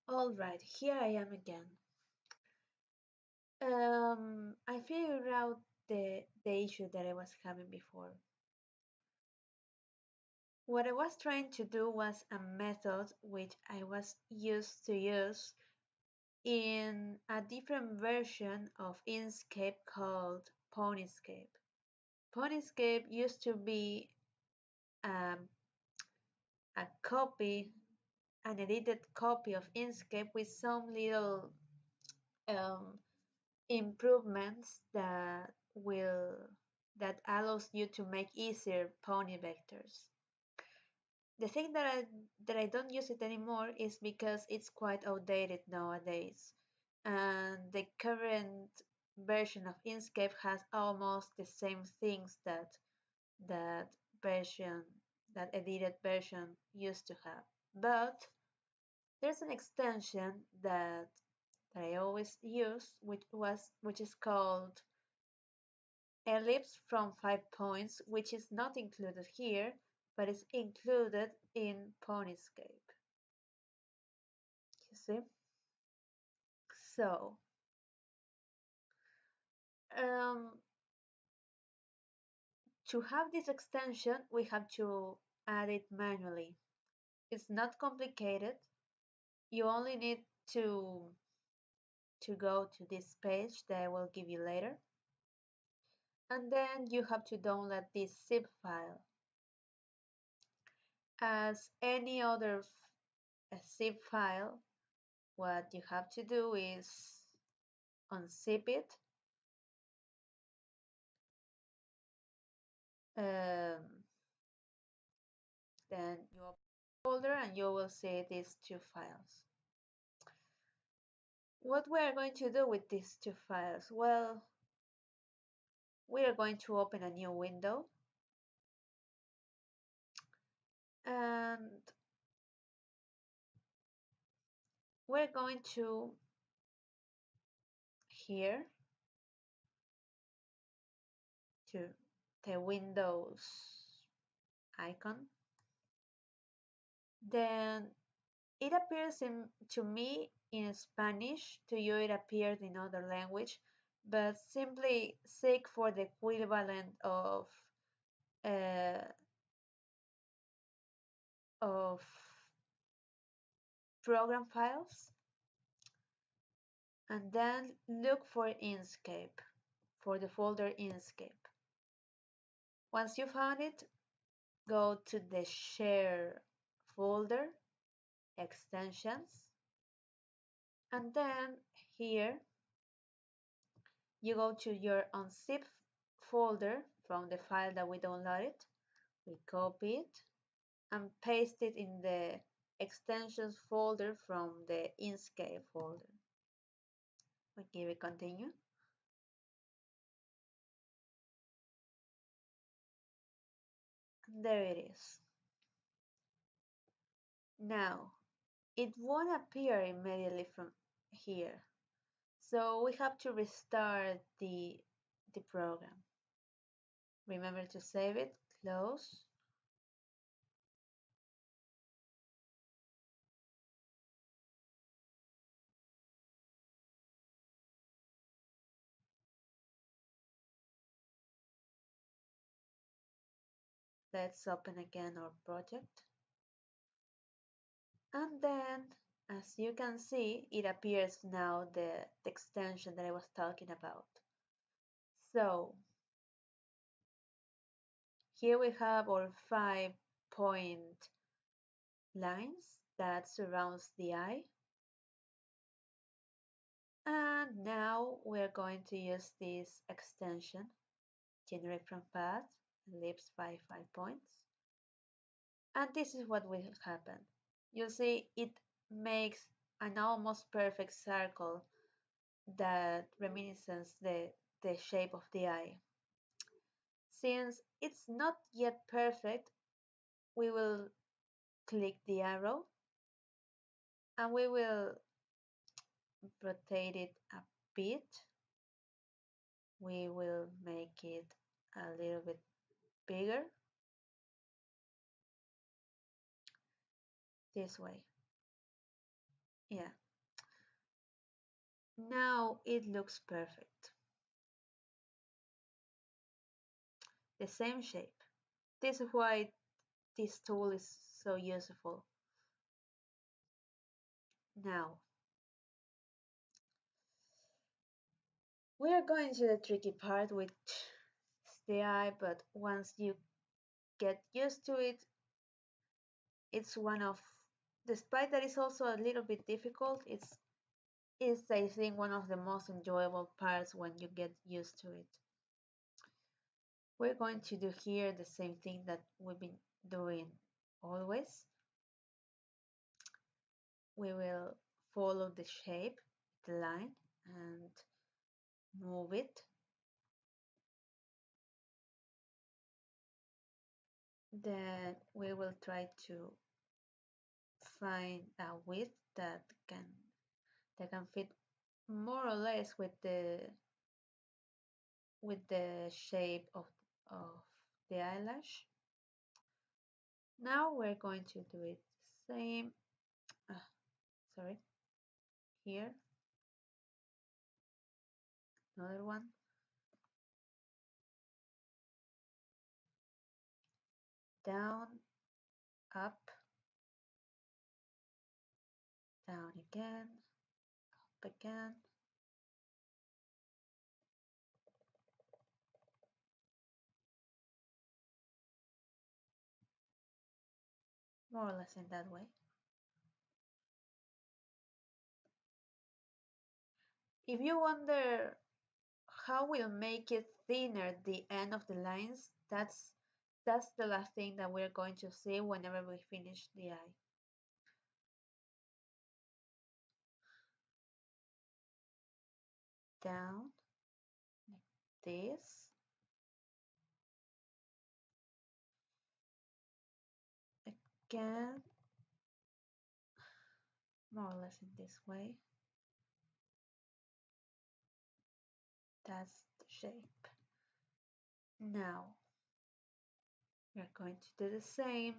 Alright, here I am again. I figured out the issue that I was having before. What I was trying to do was a method which I was used to use in a different version of Inkscape called Ponyscape. Ponyscape used to be um, a copy, an edited copy of Inkscape with some little um, improvements that allows you to make easier pony vectors. The thing that I don't use it anymore is because it's quite outdated nowadays, and the current version of Inkscape has almost the same things that version that edited version used to have. But there's an extension that I always use, which is called ellipse from 5 points, which is not included here, but is included in Ponyscape. You see? So, um, to have this extension, we have to add it manually. It's not complicated. You only need to go to this page that I will give you later. And then you have to download this zip file. As any other zip file, what you have to do is unzip it, um, then you open the folder and you will see these two files. What we are going to do with these two files? Well, we are going to open a new window, and we're going to here to the Windows icon. Then it appears to me in Spanish. To you it appears in other language, but simply seek for the equivalent uh, of program files, and then look for Inkscape, for the folder Inkscape. Once you found it, go to the Share folder, Extensions, and then here you go to your unzip folder from the file that we downloaded. We copy it and paste it in the extensions folder from the Inkscape folder. We give it continue. And there it is. Now, it won't appear immediately from here. So we have to restart the program. Remember to save it, close. Let's open again our project. And then, as you can see, it appears now the extension that I was talking about. So, here we have our 5-point lines that surrounds the eye. And now we're going to use this extension, generate from path, ellipse by 5 points. And this is what will happen. You see, it makes an almost perfect circle that reminisces the shape of the eye. Since it's not yet perfect, we will click the arrow and we will rotate it a bit. We will make it a little bit bigger this way. Yeah, now it looks perfect. The same shape. This is why this tool is so useful. Now, we are going to the tricky part, which is the eye, but once you get used to it, it's one of, despite that it's also a little bit difficult, it's I think one of the most enjoyable parts when you get used to it. We're going to do here the same thing that we've been doing always. We will follow the shape, the line, and move it. Then we will try to find a width that can fit more or less with the shape of the eyelash. Now we're going to do it the same. Sorry, here, another one, down, up, down again, up again. More or less in that way. If you wonder how we'll make it thinner the end of the lines, that's the last thing that we're going to see whenever we finish the eye. Down, like this, again, more or less in this way. That's the shape. Now, we're going to do the same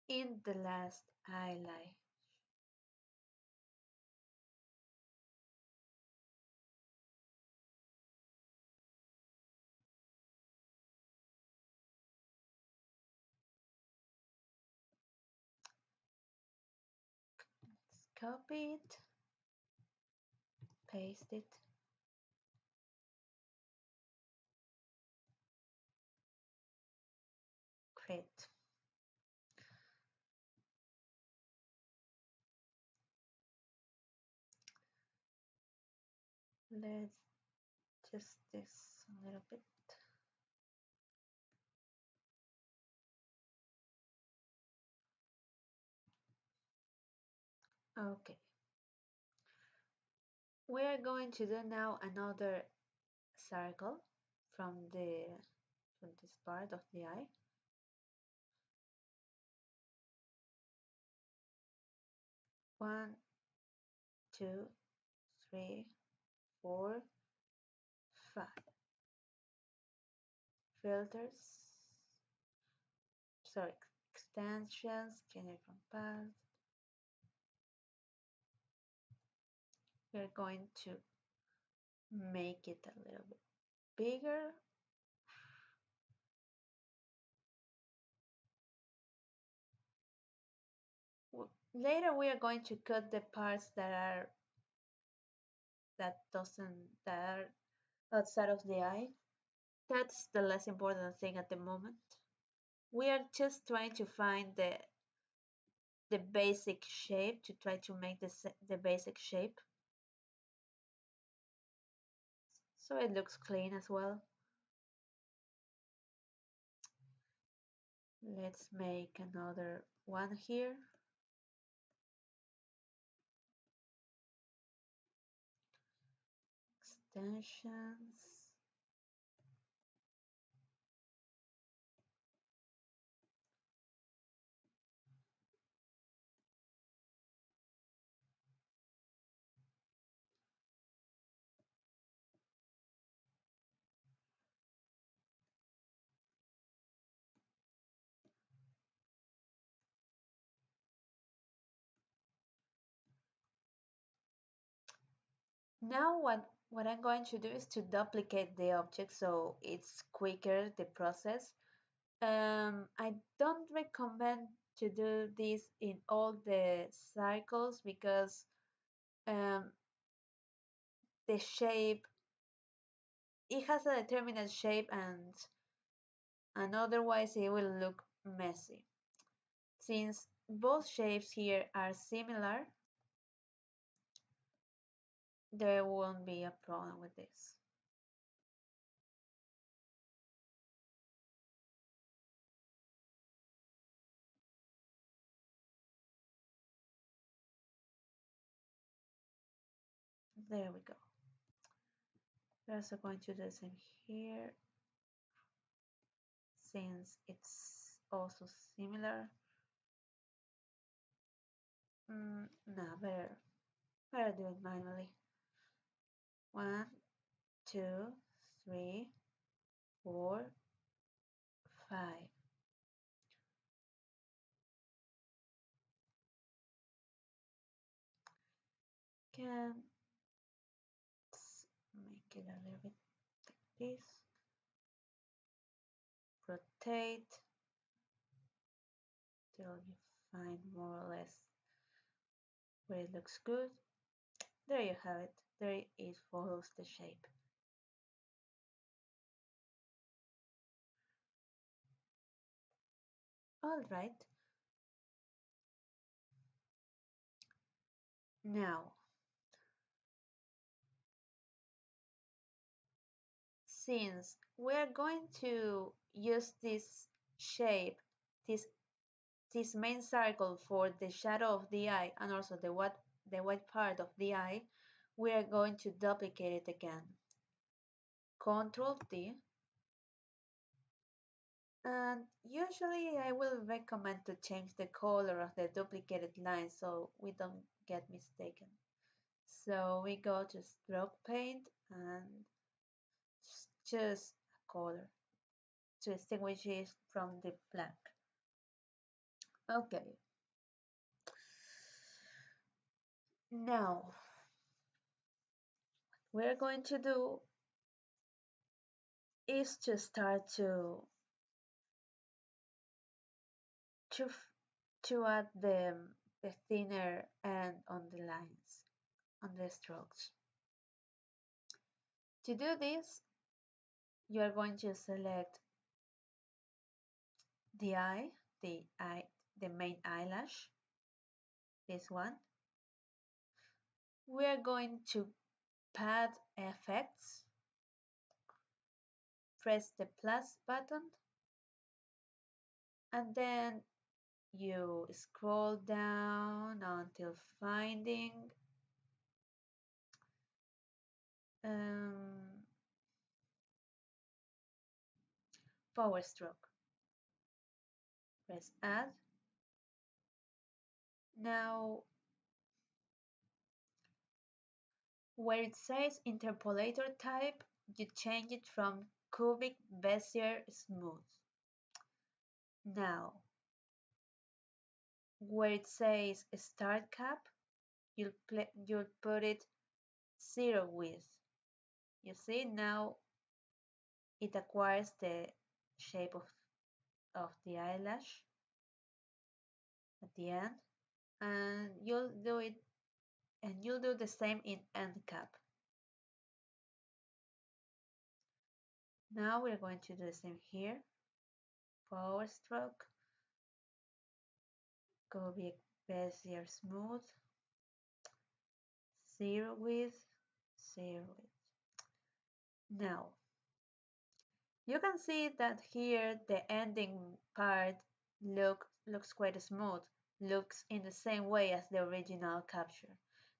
in the last eyeliner. Let's copy it, paste it. Great. Let's just this a little bit. Okay. We are going to do now another circle from this part of the eye. One, two, three, four, five. Filters, sorry, extensions, generate from path. We're going to make it a little bit bigger. Later we are going to cut the parts that are outside of the eye. That's the less important thing at the moment. We are just trying to find the basic shape, to try to make the basic shape so it looks clean as well. Let's make another one here. Extensions. Now what I'm going to do is to duplicate the object so it's quicker the process. I don't recommend to do this in all the circles because um, the shape it has a determinate shape and otherwise it will look messy. Since both shapes here are similar, there won't be a problem with this. There we go. We're also going to do the same here since it's also similar. No, better do it manually. 1, 2, 3, 4, 5. Can make it a little bit like this. Rotate till you find more or less where it looks good. There you have it. There it follows the shape. Alright, now since we're going to use this shape, this this main circle for the shadow of the eye and also the white part of the eye, we are going to duplicate it again. Control D. And usually I will recommend to change the color of the duplicated line so we don't get mistaken. So we go to stroke paint and choose a color to distinguish it from the black. Okay. Now we're going to do is to start to to add the thinner end on the lines on the strokes. To do this, you are going to select the eye, the main eyelash, this one. We are going to pad effects, press the plus button, and then you scroll down until finding um, power stroke. Press add. Now, where it says interpolator type, you change it from cubic Bezier smooth. Now, where it says start cap, you'll put it 0 width. You see now it acquires the shape of the eyelash at the end, and you'll do the same in end cap. Now we're going to do the same here. Power stroke, cubic Bezier smooth, 0 width, 0 width. Now you can see that here the ending part looks quite smooth, looks in the same way as the original capture.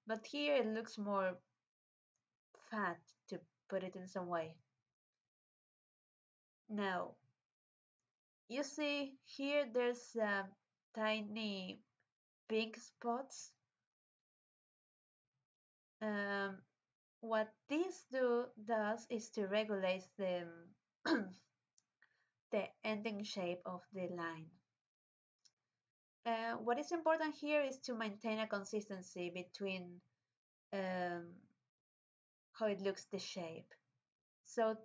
But here it looks more fat, to put it in some way. Now, you see here there's tiny pink spots. What this does is to regulate the ending shape of the line. What is important here is to maintain a consistency between um, how it looks the shape. So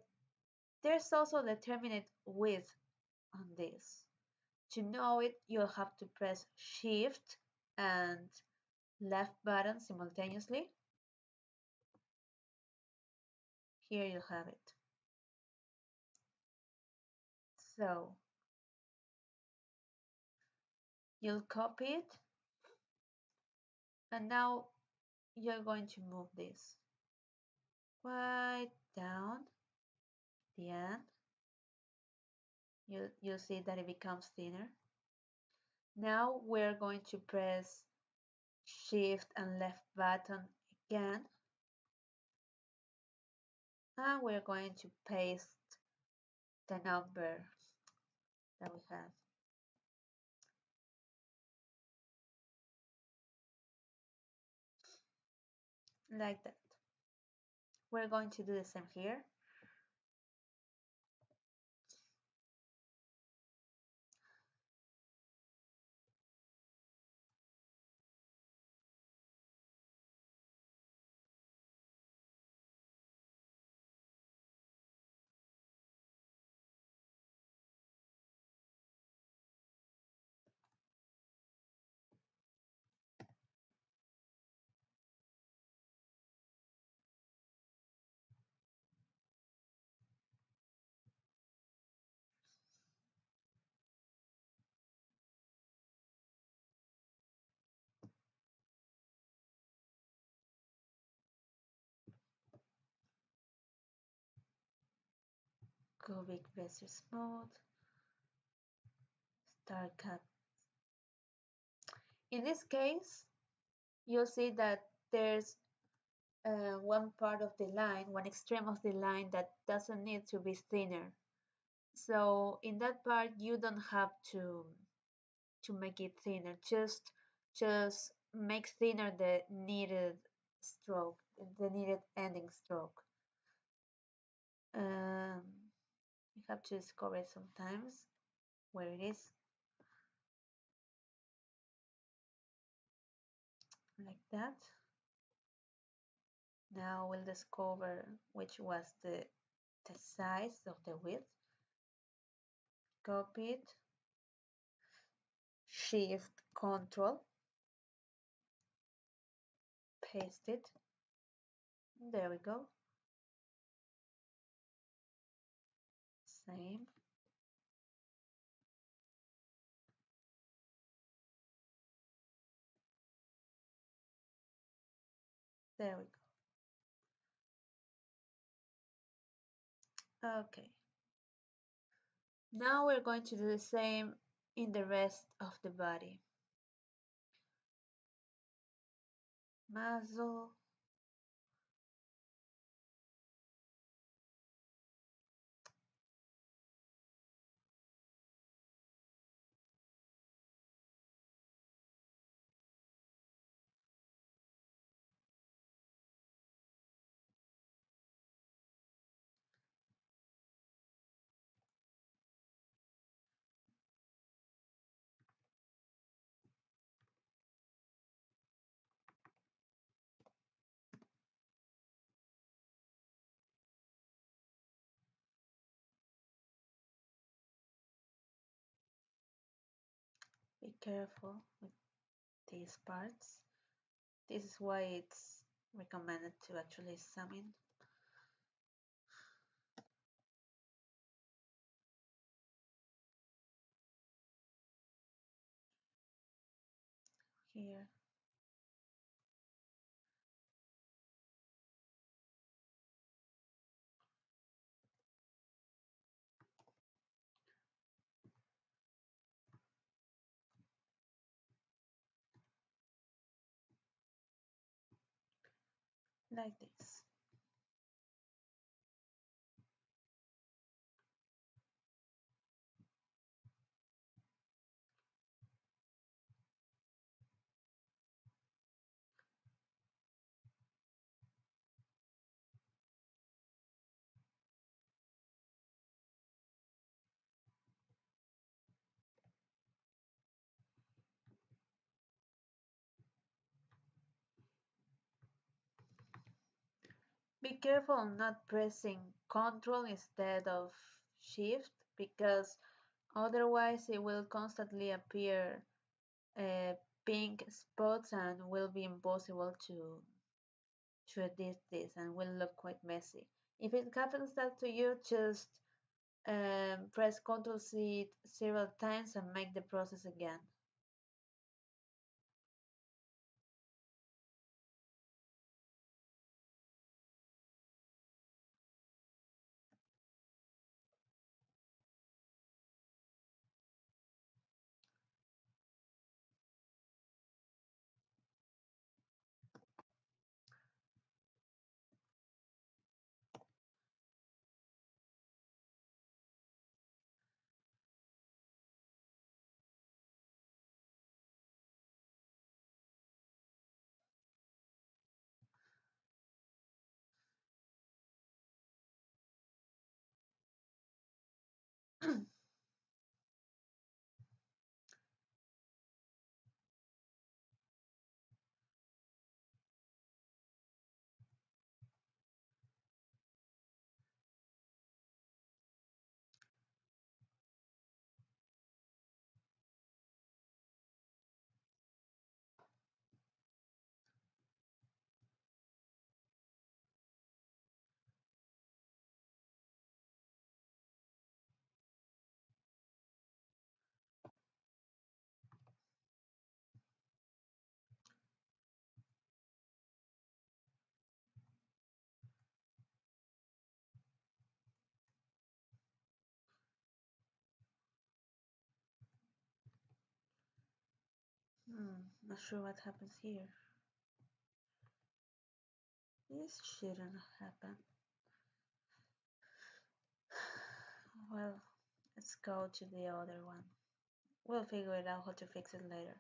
there's also determinate width on this. To know it, you'll have to press Shift and left button simultaneously. Here you have it. So you'll copy it, and now you're going to move this quite down the end. You'll see that it becomes thinner. Now we're going to press Shift and left button again, and we're going to paste the number that we have. Like that. We're going to do the same here. Cubic versus smooth, star cut. In this case, you'll see that there's one part of the line, one extreme of the line that doesn't need to be thinner. So in that part, you don't have to make it thinner. Just make thinner the needed stroke, the needed ending stroke. You have to discover it sometimes where it is, like that. Now we'll discover which was the size of the width. Copy it, Shift Control, paste it. There we go. Same. There we go. Okay. Now we're going to do the same in the rest of the body. Muzzle. Be careful with these parts. This is why it's recommended to actually examine. Here. Like this. Be careful not pressing Ctrl instead of Shift because otherwise it will constantly appear uh, pink spots and will be impossible to edit this and will look quite messy. If it happens that to you, just press Ctrl C several times and make the process again. Not sure what happens here. This shouldn't happen. Well, let's go to the other one. We'll figure it out how to fix it later.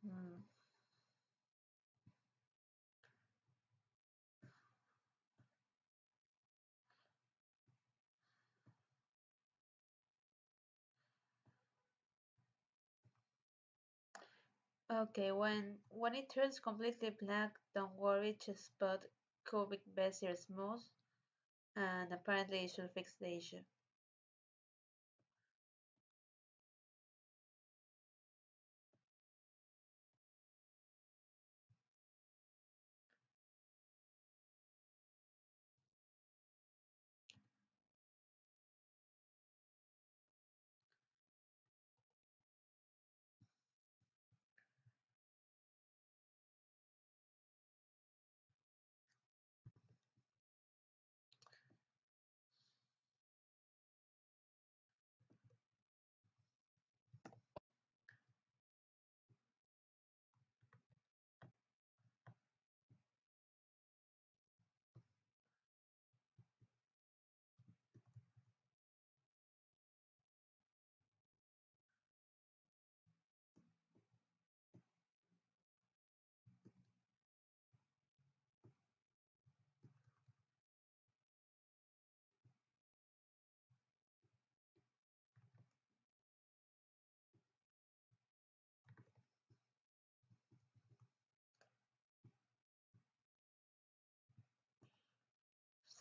Hmm. Okay, when it turns completely black, don't worry, just put cubic Bezier smooth, and apparently it should fix the issue.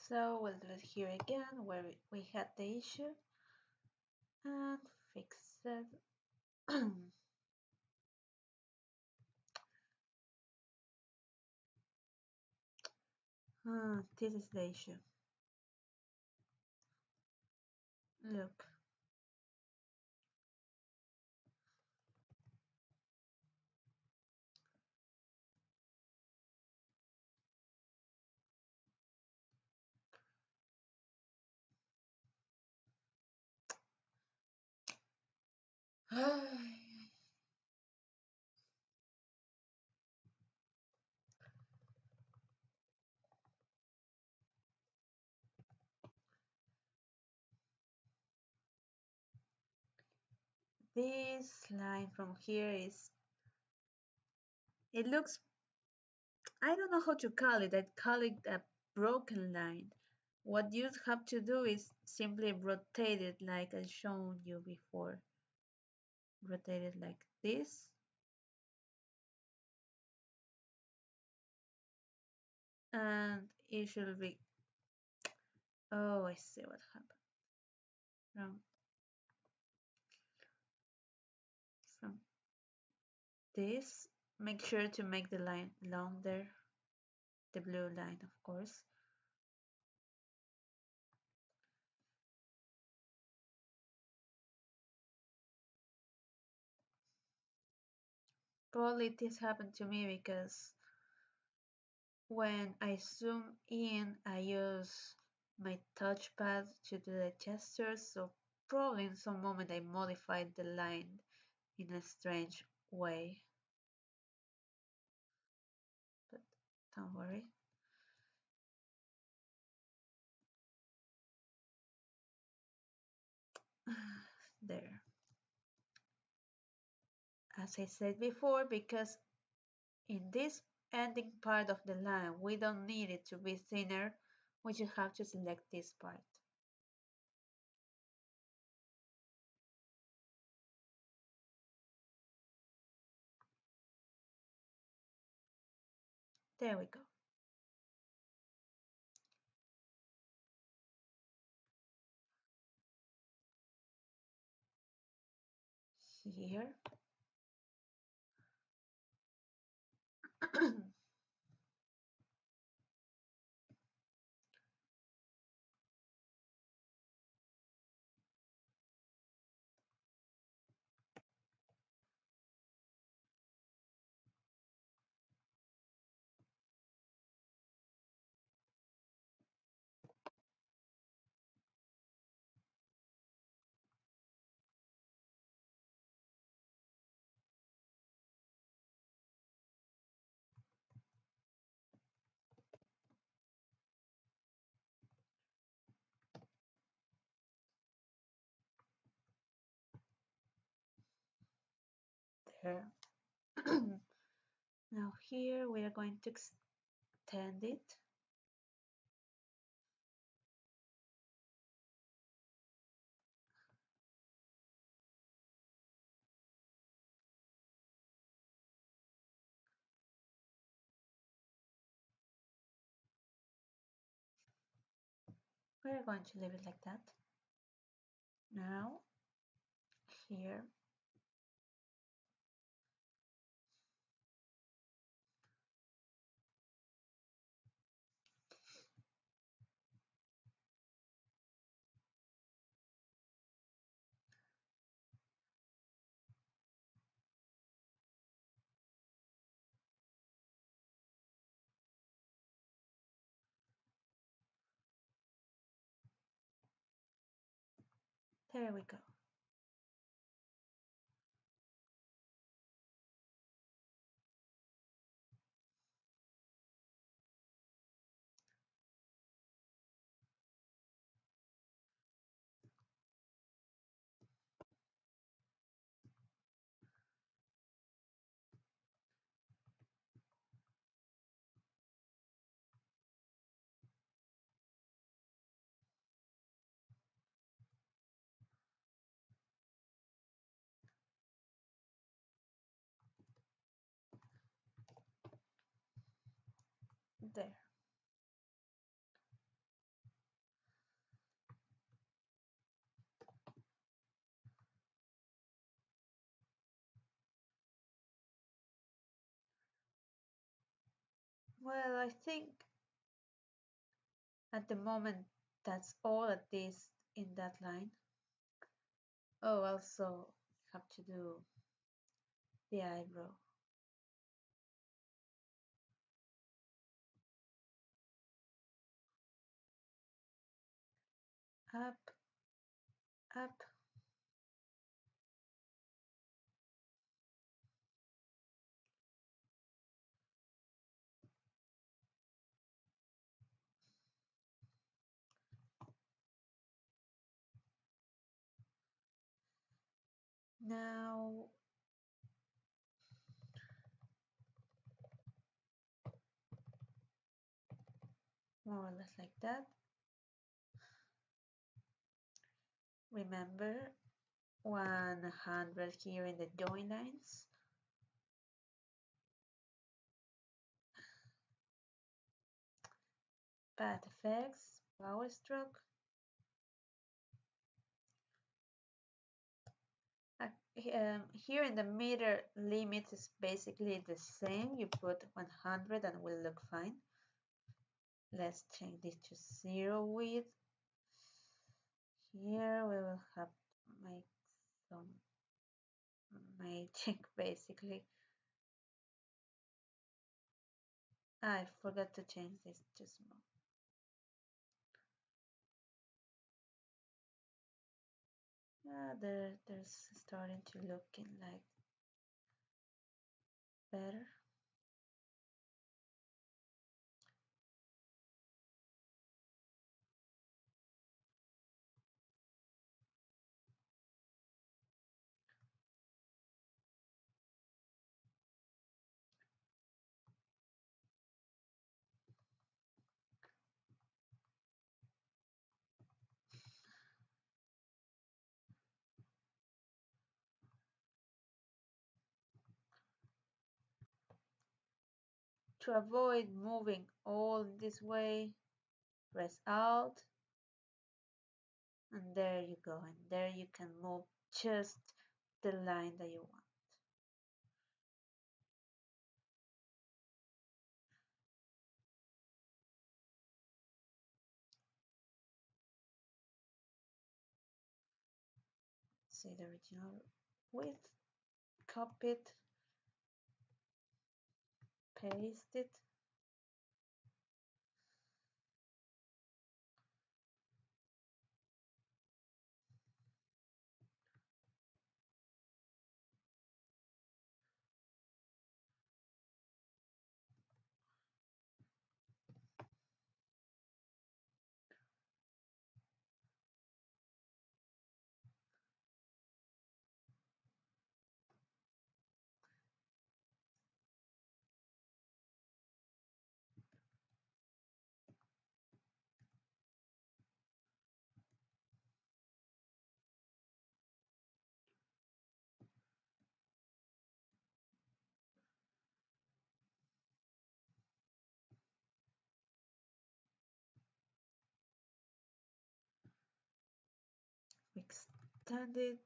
So we'll do it here again where we had the issue and fix it. This is the issue. Look. This line from here is, it looks, I don't know how to call it. I'd call it a broken line. What you have to do is simply rotate it like I shown you before. Rotate it like this. And it should be, oh, I see what happened. From this, make sure to make the line longer, the blue line, of course. Probably this happened to me because when I zoom in, I use my touchpad to do the gestures, so probably in some moment I modified the line in a strange way. But don't worry. There. As I said before, because in this ending part of the line, we don't need it to be thinner, we just have to select this part. There we go. Here. There. Now here we are going to extend it. We're going to leave it like that. Now here. There we go. There. Well, I think at the moment that's all at this in that line. Oh, also have to do the eyebrow. Up, up. Now, more or less like that. Remember 100 here in the join lines. Path effects, power stroke. Here in the meter limit is basically the same. You put 100 and it will look fine. Let's change this to 0 width. Here we will have to make some magic basically. I forgot to change this to small. There's starting to looking like better. To avoid moving all this way, press Alt, and there you go. And there you can move just the line that you want. See the original width, copy it, paste it. Extend it,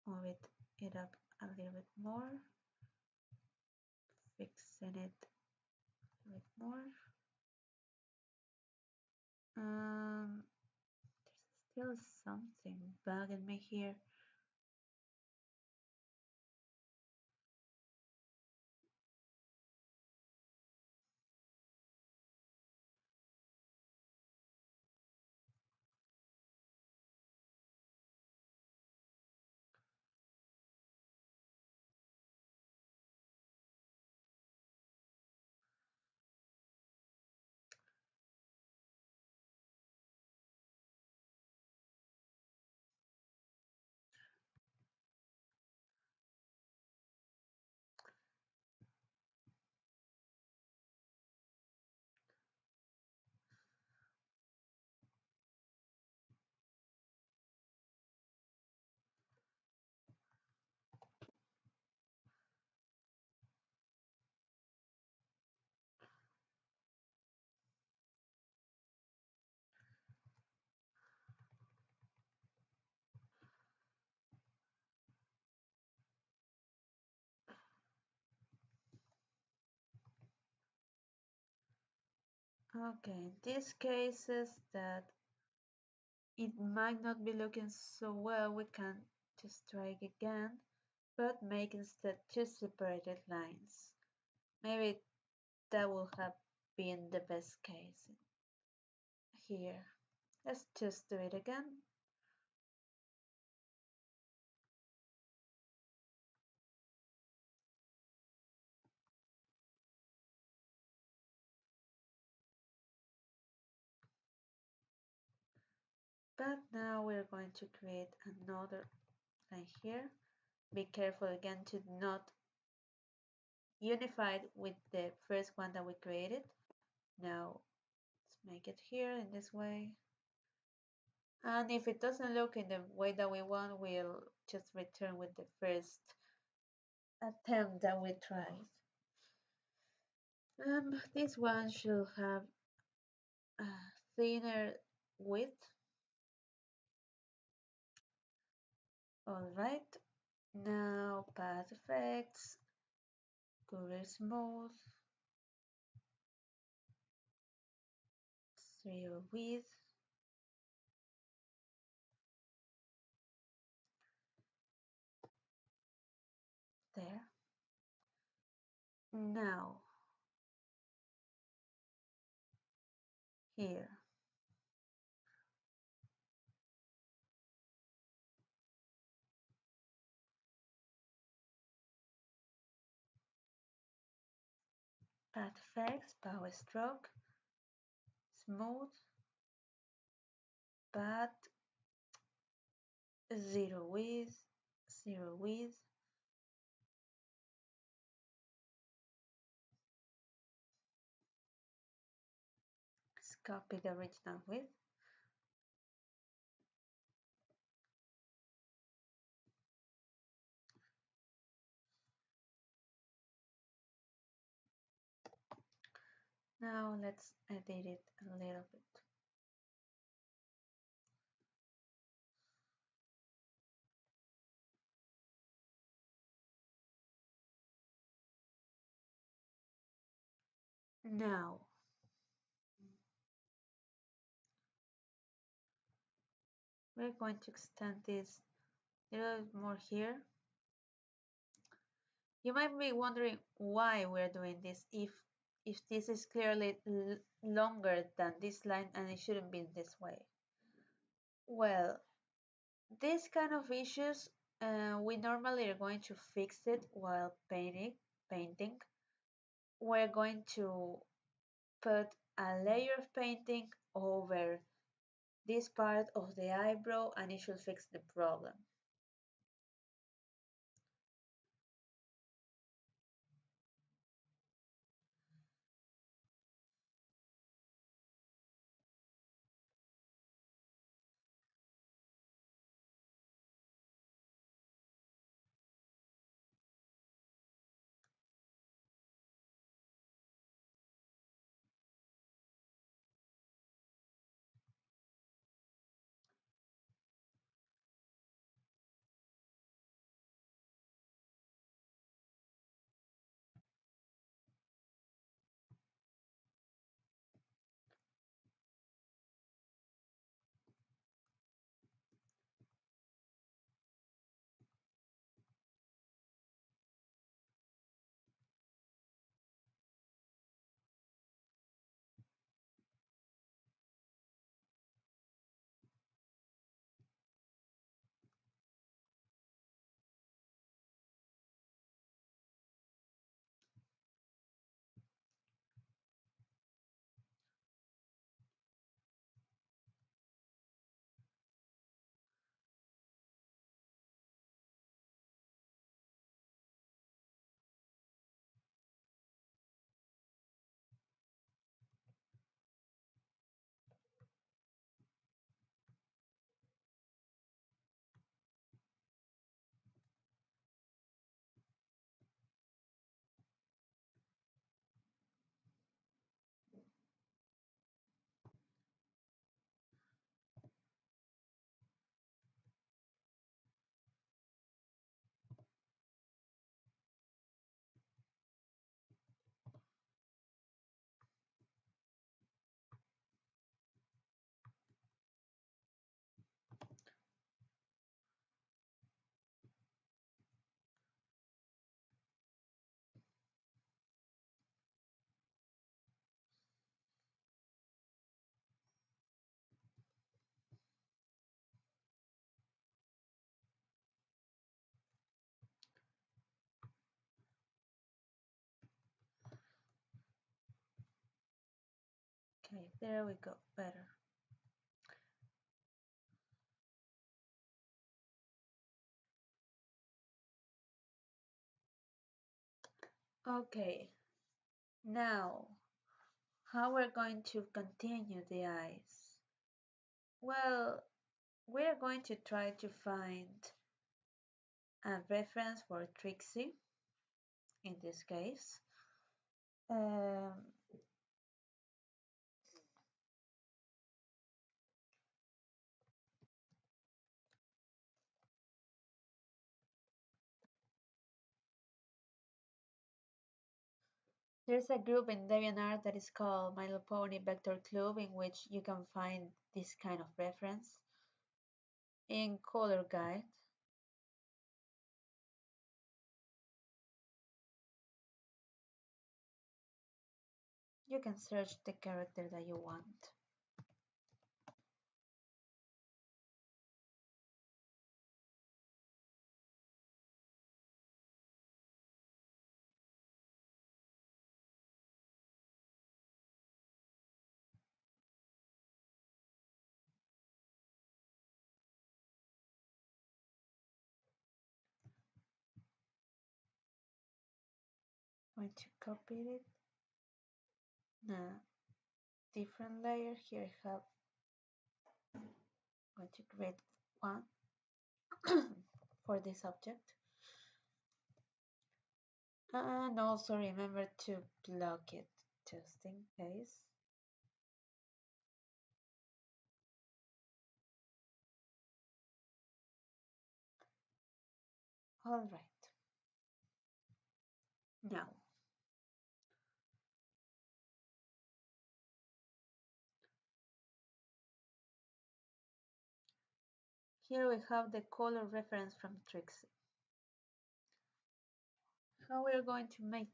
move it up a little bit more, fixing it a bit more. There's still something bugging me here. Okay, in these cases that it might not be looking so well, we can just try it again, but make instead two separated lines. Maybe that will have been the best case here. Let's just do it again. But now we're going to create another line here. Be careful again to not unify it with the first one that we created. Now let's make it here in this way. And if it doesn't look in the way that we want, we'll just return with the first attempt that we tried. This one should have a thinner width. Alright, now path effects, color smooth, zero width, there. Now, here. Path effects, power stroke, smooth, path, zero width, zero width. Let's copy the original width. Now let's edit it a little bit. Now, we're going to extend this a little more here. You might be wondering why we're doing this if this is clearly longer than this line and it shouldn't be this way. Well, these kind of issues, we normally are going to fix it while painting. We're going to put a layer of painting over this part of the eyebrow and it should fix the problem. There we go, better. Okay, now how we're going to continue the eyes? Well, we're going to try to find a reference for Trixie in this case. Um, there's a group in DeviantArt that is called My Little Pony Vector Club in which you can find this kind of reference. In Color Guide, you can search the character that you want. I'm going to copy it. Now, different layer. Here I have, I'm going to create one for this object. And also remember to block it just in case. All right. Now, here we have the color reference from Trixie. How we are going to make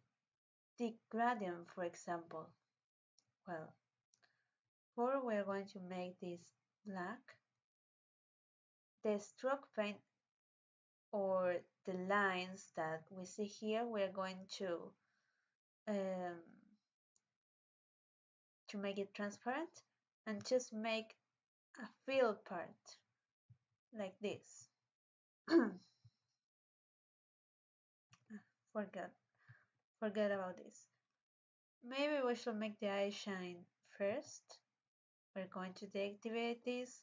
the gradient, for example? Well, first we are going to make this black. The stroke paint or the lines that we see here, we're going um, to make it transparent and just make a fill part like this. forget forget about this. Maybe we should make the eye shine first. We're going to deactivate this.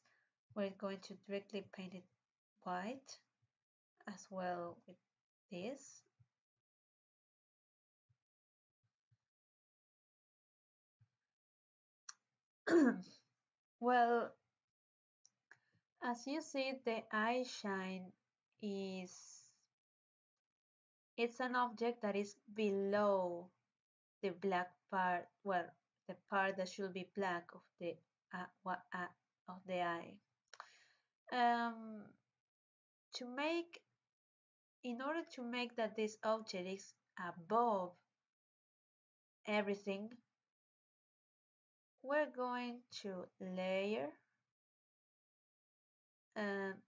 We're going to directly paint it white as well with this. Well, as you see, the eye shine is it's an object that is below the black part, well, the part that should be black of the of the eye. Um, to make, in order to make that this object is above everything, we're going to layer,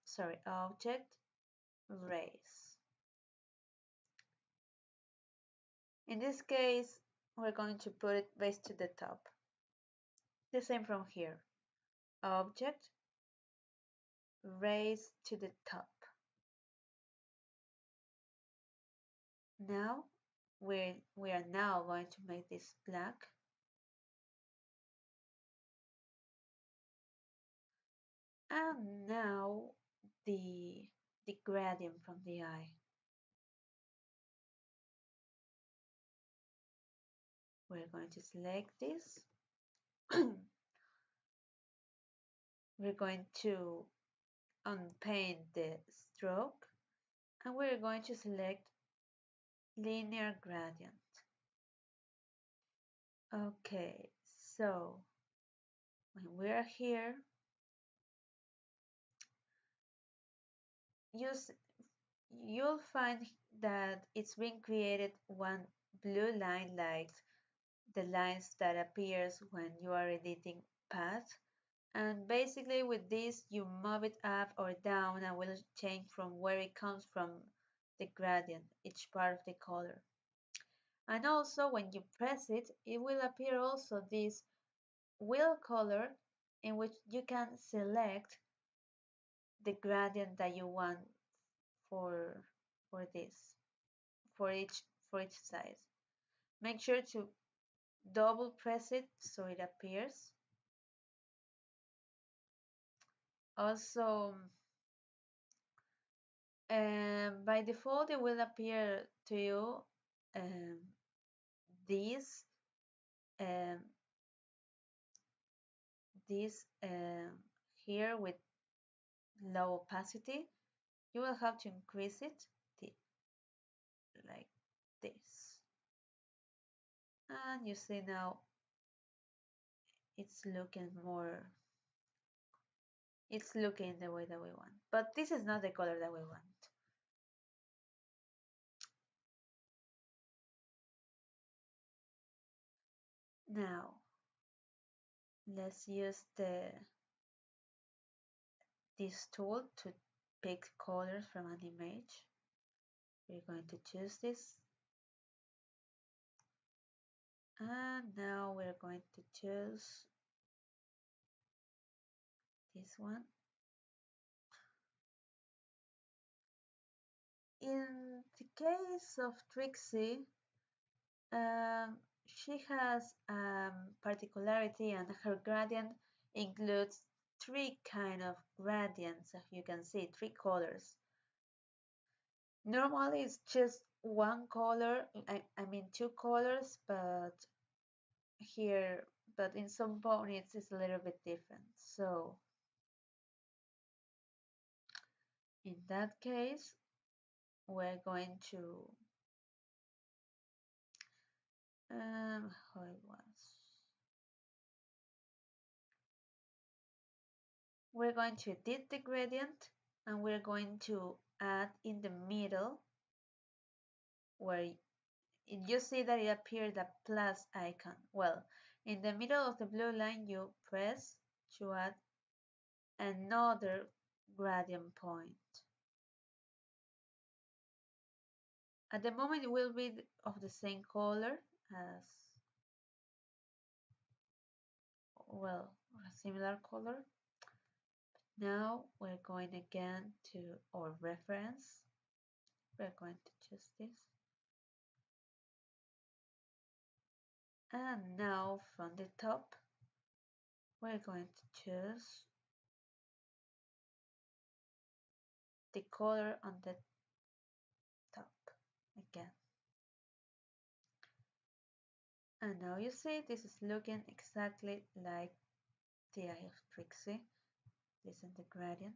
sorry, object, raise. In this case, we're going to put it base to the top. The same from here. Object, raise to the top. Now, we are now going to make this black. And now the gradient from the eye. We're going to select this. We're going to unpaint the stroke and we're going to select linear gradient. Okay, so when we're here, you'll find that it's been created one blue line like the lines that appears when you are editing path. And basically with this you move it up or down and will change from where it comes from the gradient, each part of the color. And also when you press it, it will appear also this wheel color in which you can select the gradient that you want for for this for each size. Make sure to double press it so it appears. Also, by default, it will appear to you um, this um, this here with low opacity. You will have to increase it like this, and you see now it's looking more. It's looking the way that we want, but this is not the color that we want. Now, let's use this tool to pick colors from an image. We're going to choose this. And now we're going to choose this one. In the case of Trixie, she has particularity, and her gradient includes three kind of gradients, as you can see, three colors. Normally it's just one color, I mean two colors, but here, but in some ponies it's a little bit different. So in that case, we're going to how it was. We're going to edit the gradient, and we're going to add in the middle where you see that it appeared a plus icon. Well, in the middle of the blue line, you press to add another gradient point. At the moment, it will be of the same color as, well, a similar color. Now we're going again to our reference. We're going to choose this. And now from the top, we're going to choose the color on the top again. And now you see this is looking exactly like the eye of Trixie. This is the gradient.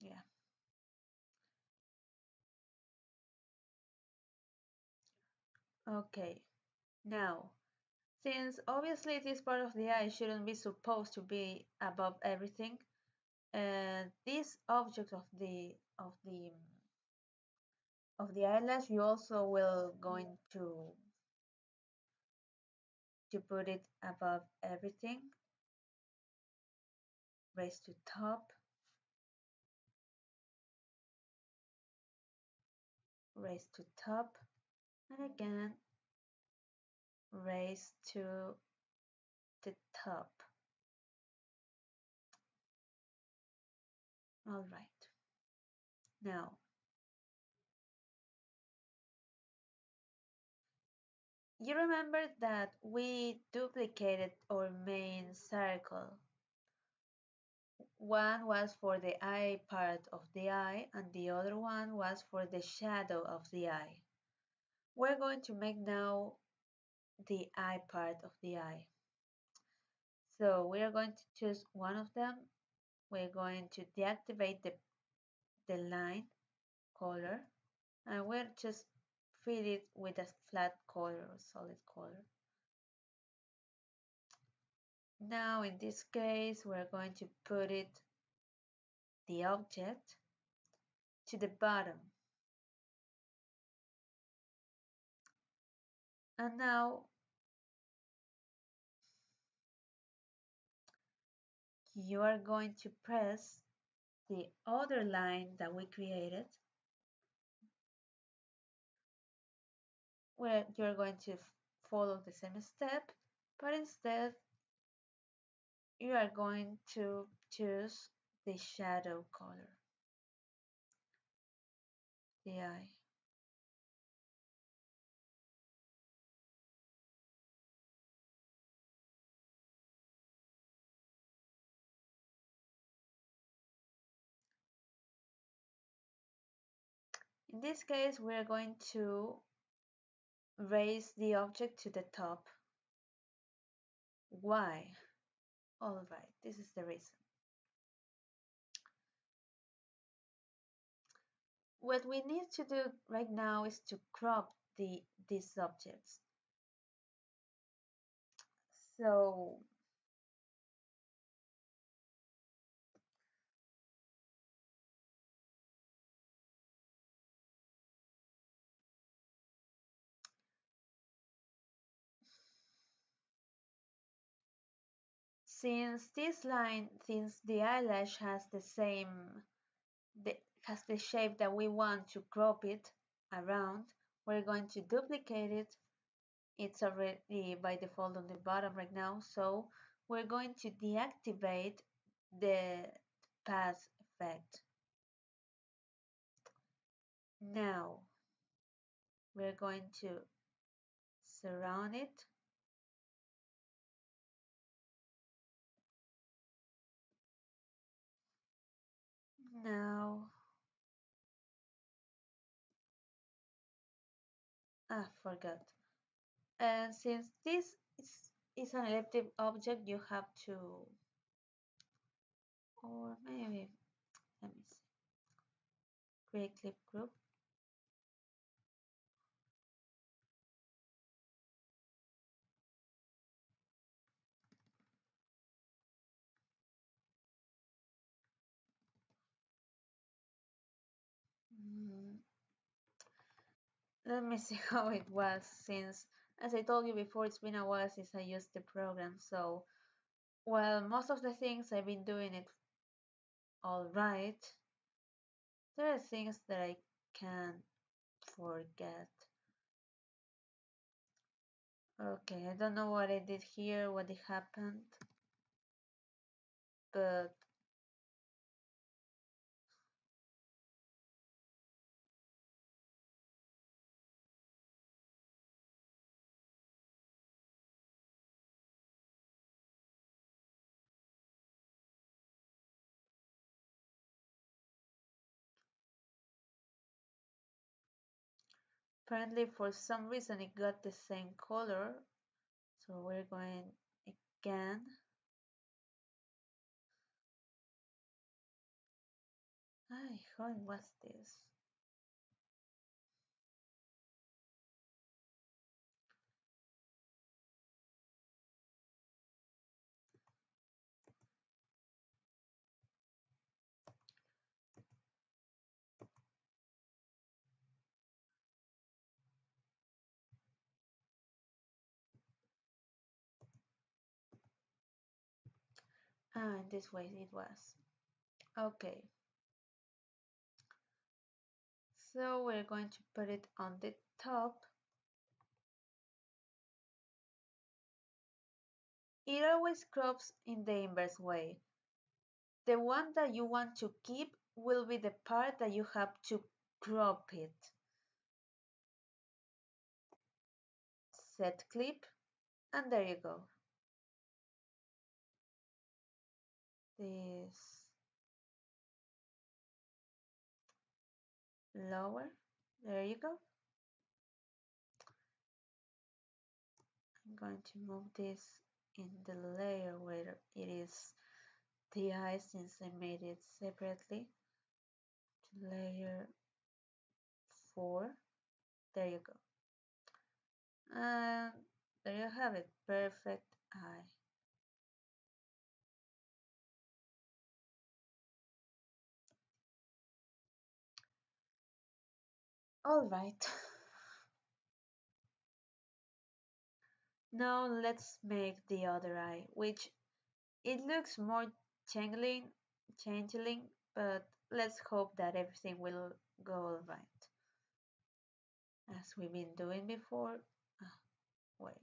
Yeah. Okay. Now, since obviously this part of the eye shouldn't be supposed to be above everything, this object of the eyelash, you also will going to put it above everything. Raise to top, raise to top, and again raise to the top. All right. Now, you remember that we duplicated our main circle. One was for the eye part of the eye, and the other one was for the shadow of the eye. We're going to make now the eye part of the eye. So we are going to choose one of them. We're going to deactivate the line color, and we'll just fill it with a flat color or solid color. Now in this case, we're going to put the object to the bottom. And now you are going to press the other line that we created, where you're going to follow the same step, but instead you are going to choose the shadow color, the eye. In this case, we're going to raise the object to the top. Why? Alright, this is the reason. What we need to do right now is to crop these objects. So since the eyelash has has the shape that we want to crop it around, we're going to duplicate it. It's already by default on the bottom right now, so we're going to deactivate the path effect. Now we're going to surround it. Now, forgot. And since this is an elliptic object, you have to, or maybe, let me see, create clip group. Mm, Let me see how it was since, as I told you before, it's been a while since I used the program. So, while most of the things I've been doing it all right, there are things that I can't forget. Okay, I don't know what I did here, what happened, but apparently for some reason it got the same color. So we're going again. How was this? In this way it was. Okay. So we're going to put it on the top. It always crops in the inverse way. The one that you want to keep will be the part that you have to crop it. Set clip, and there you go. This lower, there you go. I'm going to move this in the layer where it is the eye since I made it separately to layer 4. There you go. And there you have it, perfect eye. All right. Now let's make the other eye, which it looks more changeling, changeling, but let's hope that everything will go alright. As we've been doing before. Ah, wait.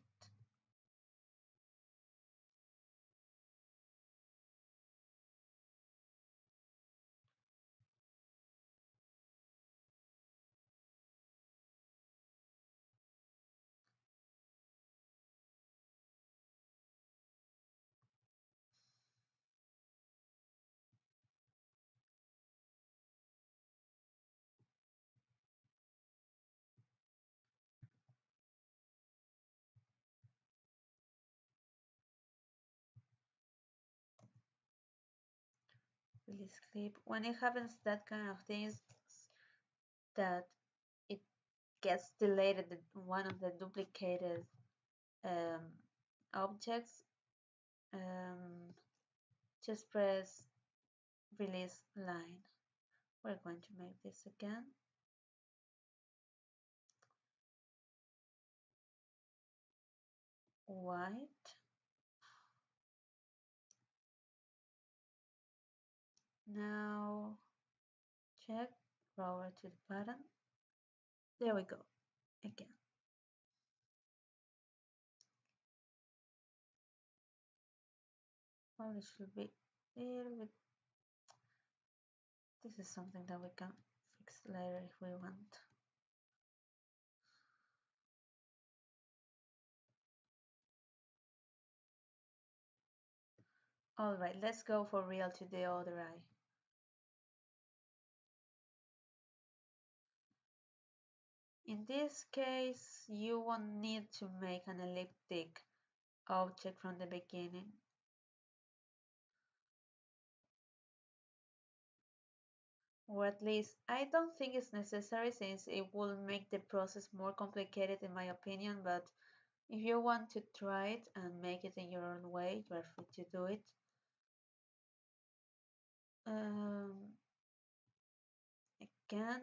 Release clip. When it happens that kind of things that it gets deleted one of the duplicated um, objects, um, just press release line. We're going to make this again. White. Now check, go over to the button. There we go, again. Oh, it should be a little bit. This is something that we can fix later if we want. Alright, let's go for real to the other eye. In this case, you won't need to make an elliptic object from the beginning. Or at least, I don't think it's necessary since it will make the process more complicated in my opinion, but if you want to try it and make it in your own way, you are free to do it. Again,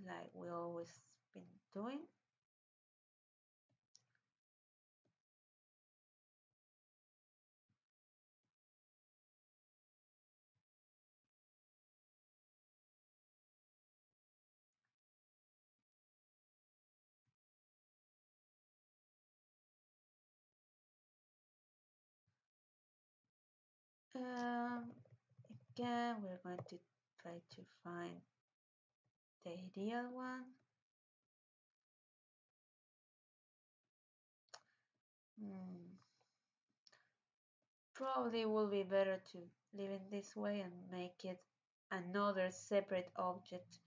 like we always been doing. Um, Again, we're going to try to find the ideal one. Probably will be better to leave it this way and make it another separate object.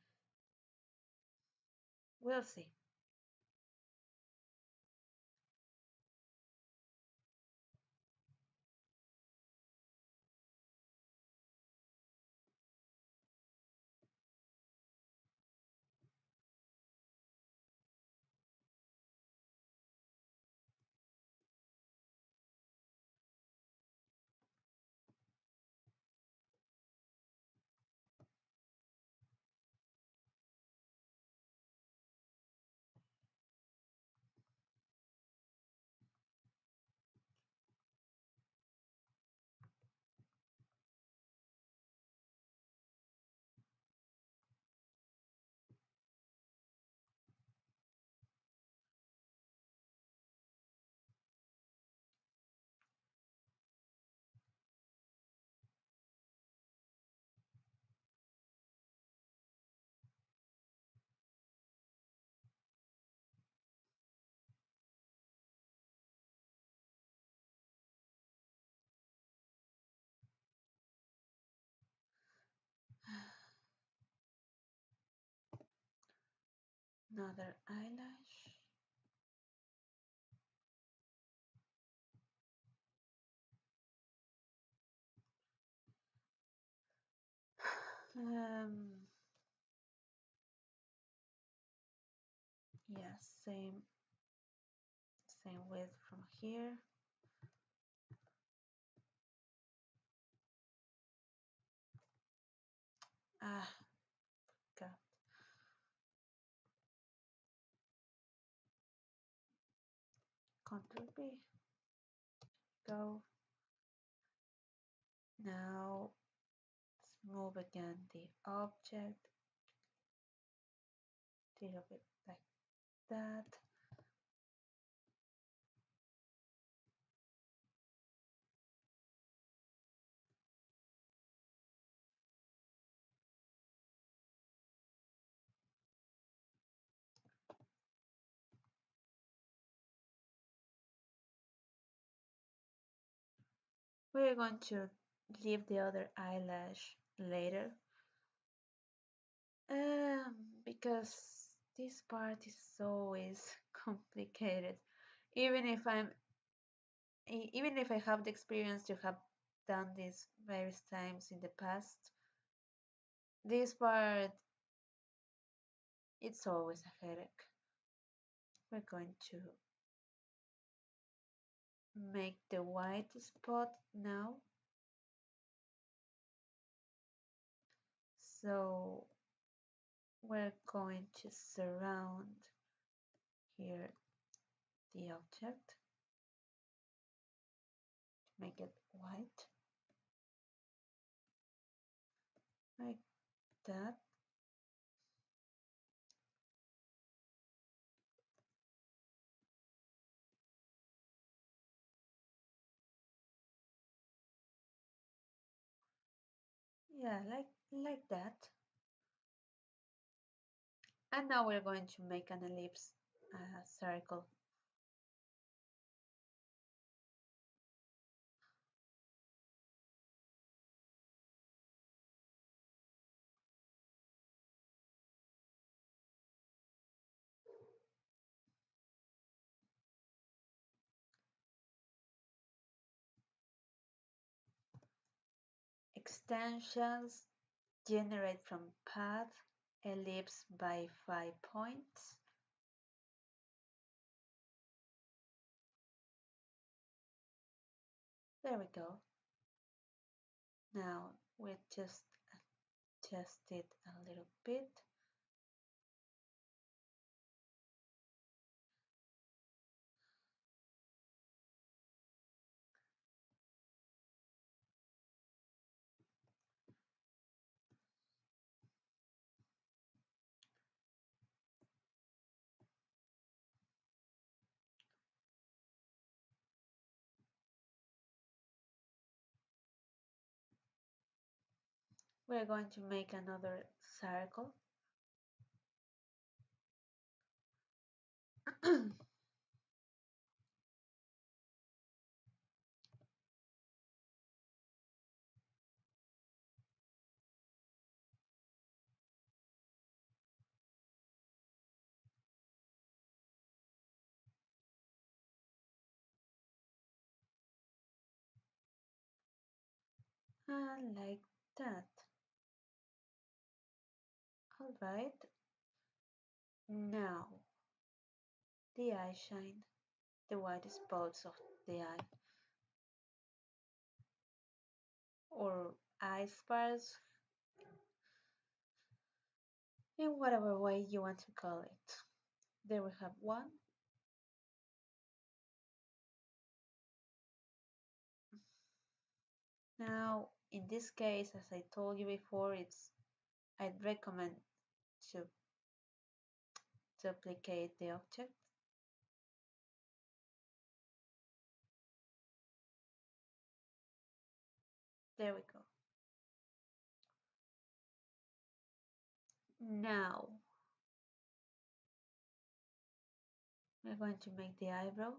We'll see. Another eyelash. Um, yeah, same width from here. Ah, God. Control B. Go. Now let's move again the object a little bit like that. We're going to leave the other eyelash later because this part is always complicated. Even if even if I have the experience to have done this various times in the past, this part it's always a headache. We're going to make the white spot now. So we're going to surround here the object, make it white like that. Yeah, like that. And now we're going to make an ellipse circle. Extensions generate from path ellipse by 5 points. There we go. Now we just adjust it a little bit. We're going to make another circle. And like that. Alright, now the eye shine, the white spots of the eye, or eye spars, in whatever way you want to call it. There we have one. Now, in this case, as I told you before, I'd recommend to duplicate the object. There we go. Now, we're going to make the eyebrow.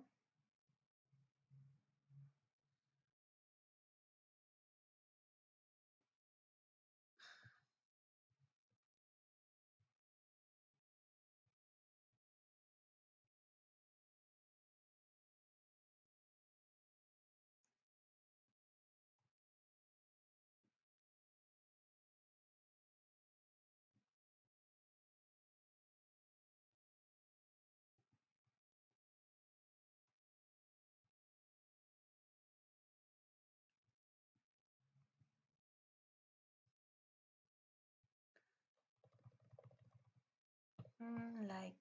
Like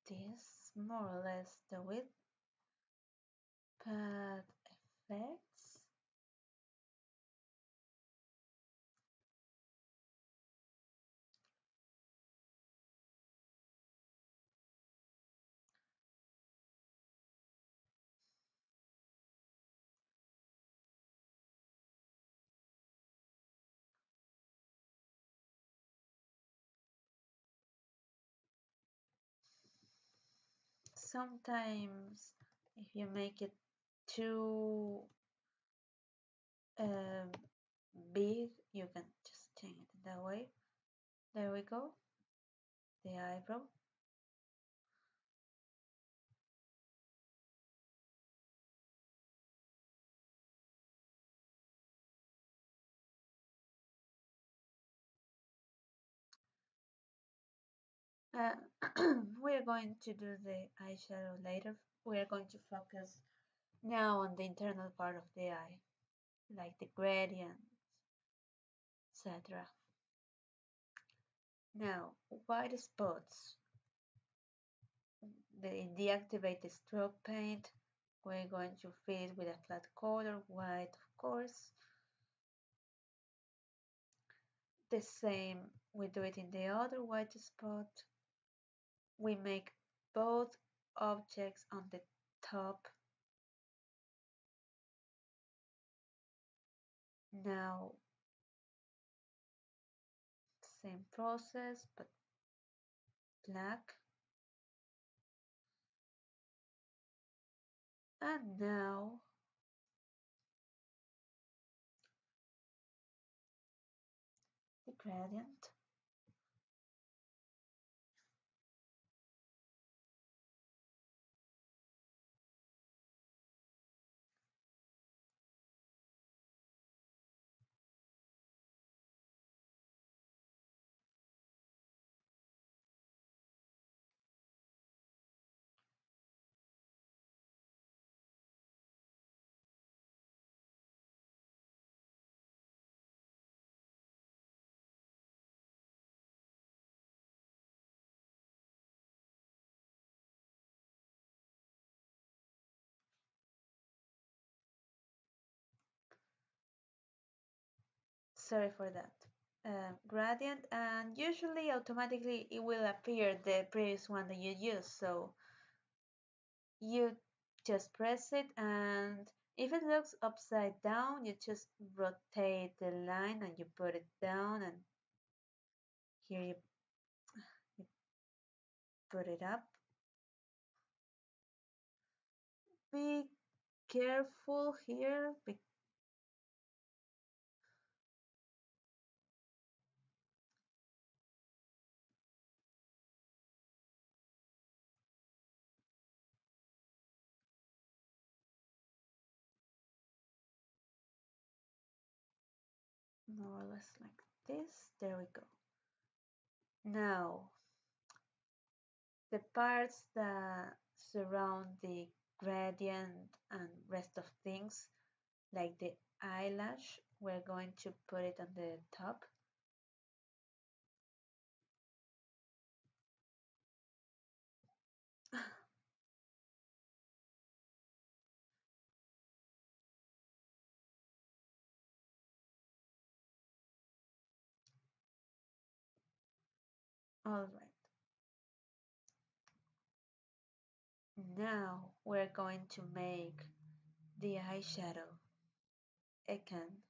this, more or less the width. Path effects. sometimes if you make it too um, big, you can just change it that way. There we go, the eyebrow. Uh, we're going to do the eyeshadow later. We're going to focus now on the internal part of the eye, like the gradient, etc. Now, white spots. Deactivate the stroke paint. We're going to fill it with a flat color, white of course. The same, we do it in the other white spot. We make both objects on the top. Now, same process, but black. And now, the gradient. Sorry for that. Gradient, and usually automatically it will appear the previous one that you used, so you just press it, and if it looks upside down you just rotate the line and you put it down, and here you put it up. Be careful here. More or less like this. There we go. Now the parts that surround the gradient and rest of things, like the eyelash, we're going to put it on the top. All right. Now we're going to make the eyeshadow again.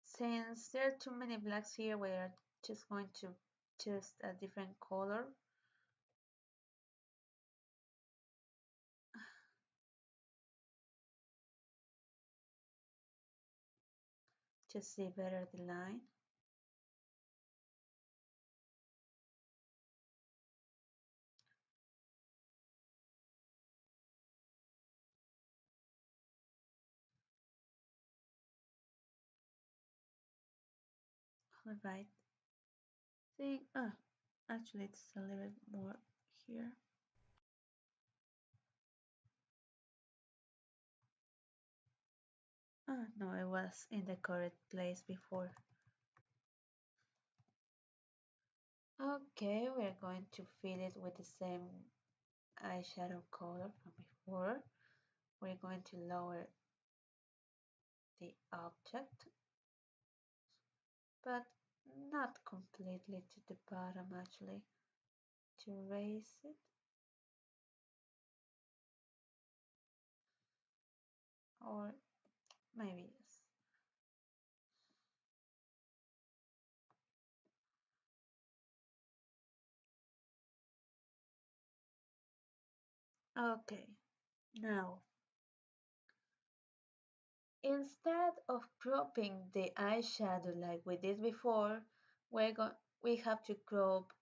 Since there are too many blacks here, we're just going to choose a different color. To see better the line. All right. See, actually it's a little bit more here. No, it was in the correct place before. Okay, we're going to fill it with the same eyeshadow color from before. We're going to lower the object, but not completely to the bottom actually, to raise it. or maybe yes. Okay, now instead of cropping the eyeshadow like we did before, we have to crop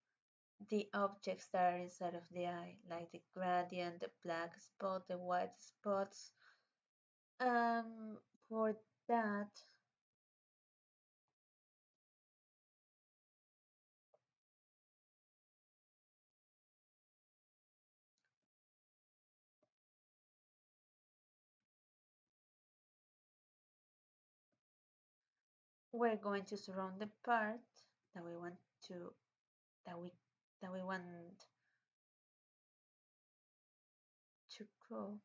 the objects that are inside of the eye, like the gradient, the black spot, the white spots. Um, for that, we're going to surround the part that we want to that we that we want to crop.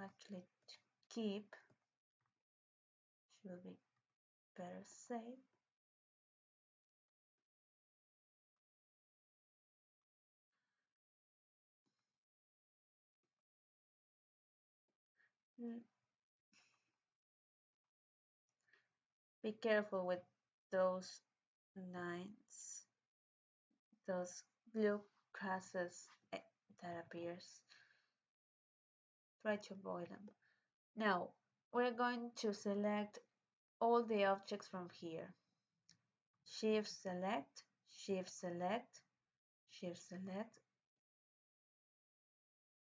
Actually, to keep should be better safe. Mm, be careful with those lines, those blue crosses that appears. Try to avoid them. Now, we're going to select all the objects from here. Shift select, Shift select, Shift select,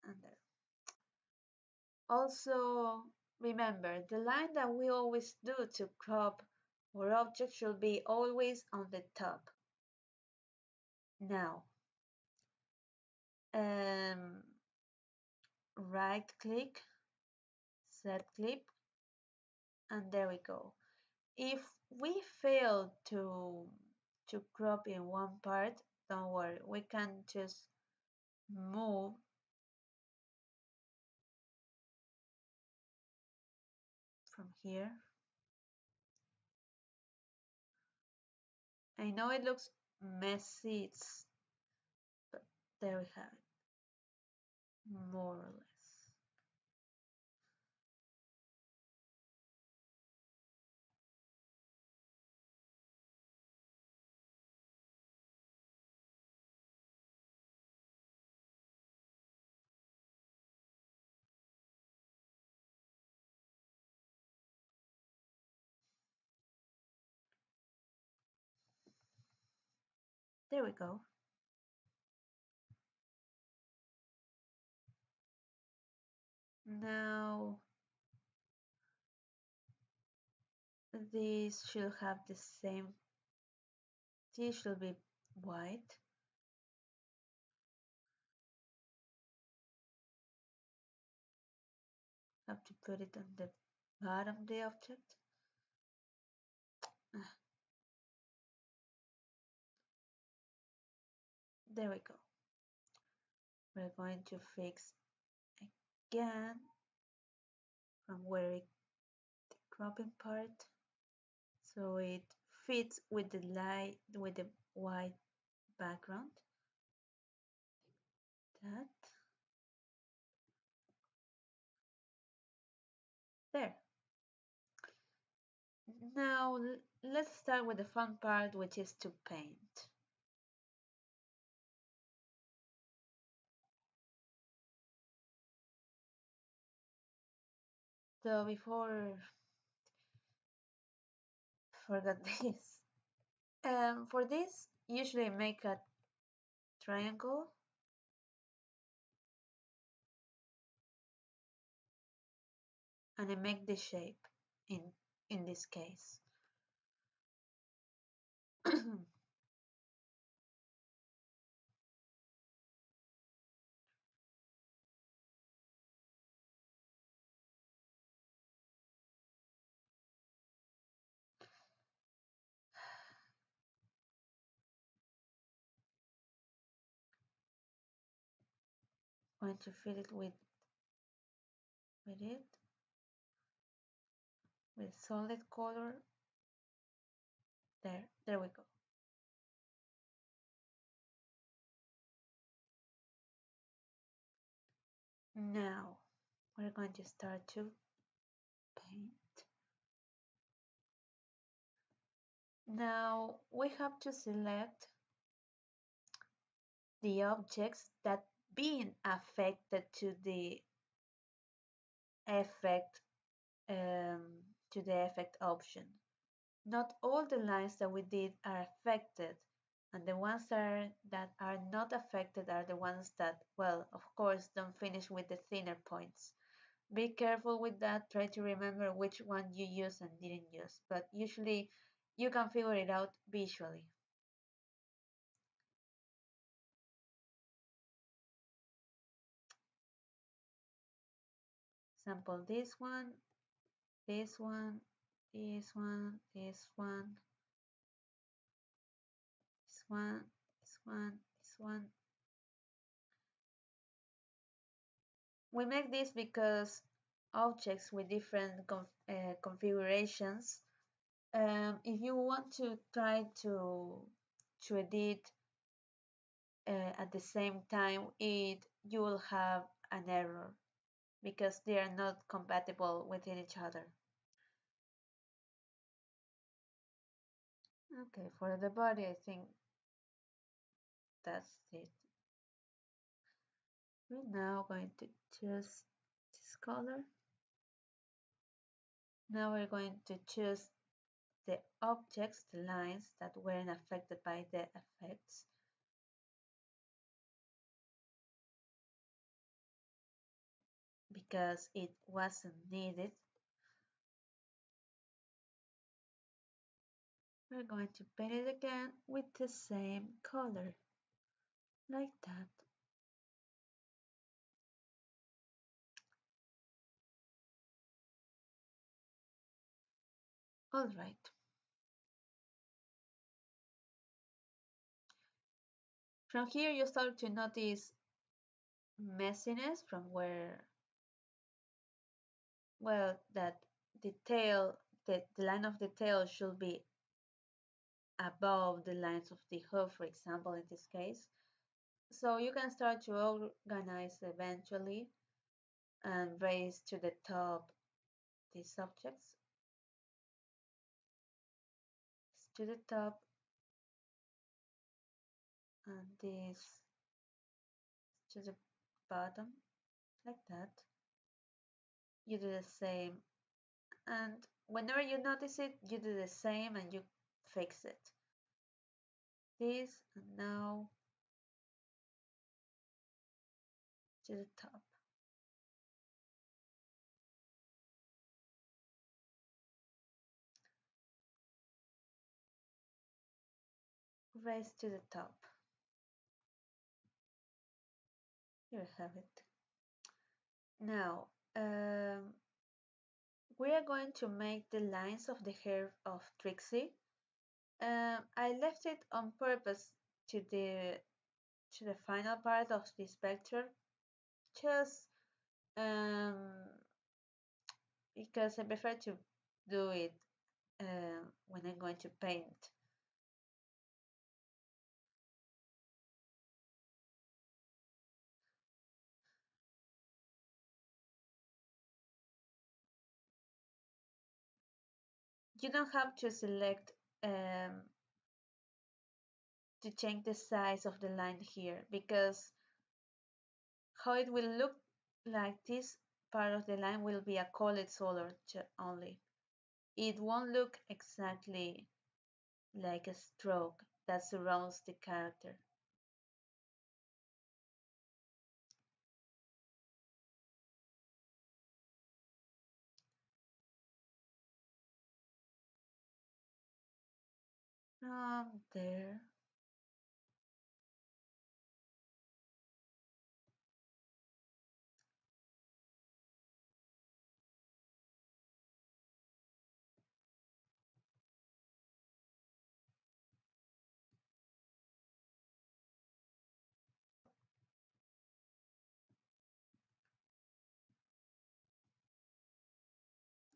and there. Also, remember, the line that we always do to crop our object should be always on the top. Now, um, right click, set clip, and there we go. If we fail to crop in one part, don't worry, we can just move from here. I know it looks messy, but there we have it, more or less. There we go. Now these should have the same, these should be white. Have to put it on the bottom of the object. Ah, there we go. We're going to fix again from where it, the cropping part, so it fits with the light, with the white background. That there. Now let's start with the fun part, which is to paint. So before forget this. For this, usually make a triangle and I make the shape in in this case. Going to fill it with it with solid color. There we go. Now we're going to start to paint. Now we have to select the objects that being affected effect um, to the effect option. Not all the lines that we did are affected, and the ones that are not affected are the ones that, well, of course, don't finish with the thinner points. Be careful with that, try to remember which one you used and didn't use, but usually you can figure it out visually. Sample this one, this one, this one, this one, this one, this one, this one. We make this because objects with different configurations, if you want to try to edit at the same time, you will have an error because they are not compatible within each other. Okay, for the body, I think that's it. We're now going to choose this color. Now we're going to choose the objects, the lines that weren't affected by the effects. Because it wasn't needed. We're going to paint it again with the same color, like that. Alright, from here you start to notice messiness from where, well, that the tail, the line of the tail should be above the lines of the hoof, for example, in this case. So you can start to organize eventually and raise to the top these objects, to the top, and this to the bottom, like that. You do the same, and whenever you notice it, you do the same and you fix it. This, and now to the top. Raise to the top. You have it. Now, we are going to make the lines of the hair of Trixie. I left it on purpose to the final part of this picture, just um, because I prefer to do it when I'm going to paint. You don't have to select to change the size of the line here, because how it will look like this part of the line will be a colored solid only. It won't look exactly like a stroke that surrounds the character. There.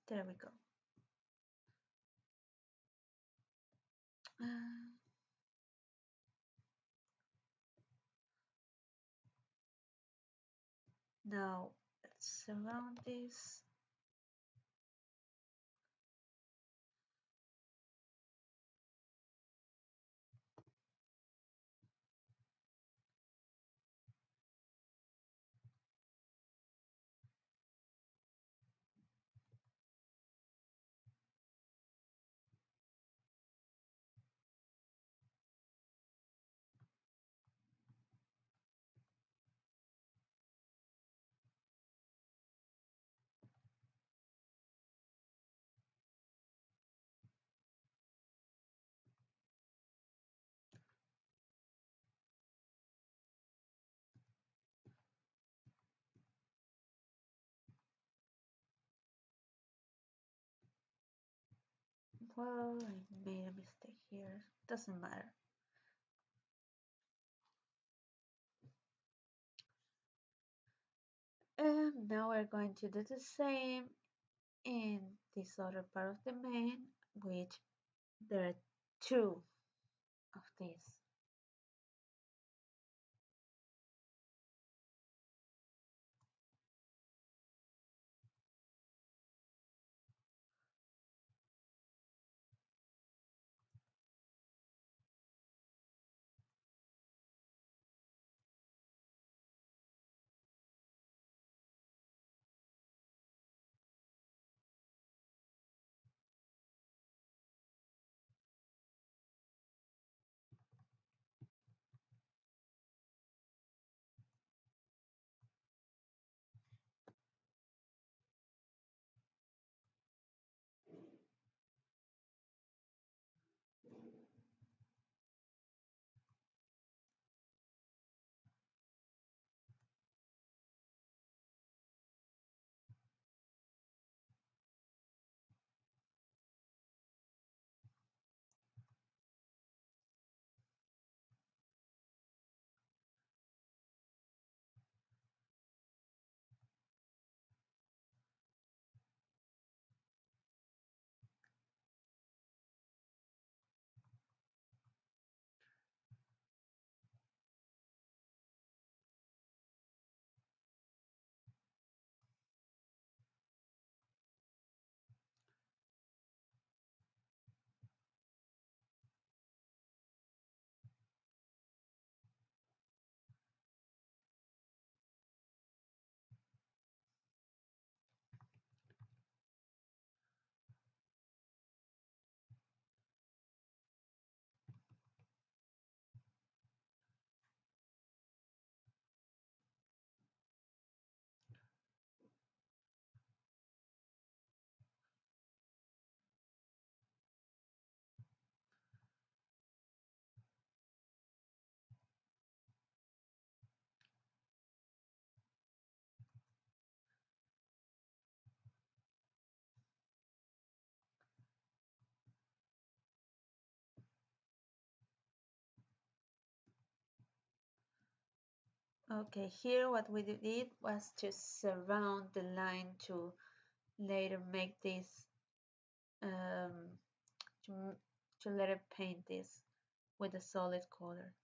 There we go. Now let's surround this. Well, I made a mistake here. Doesn't matter. And now we're going to do the same in this other part of the main, which there are two of these. Okay, here what we did was to surround the line to later make this, um, to, to later paint this with a solid color.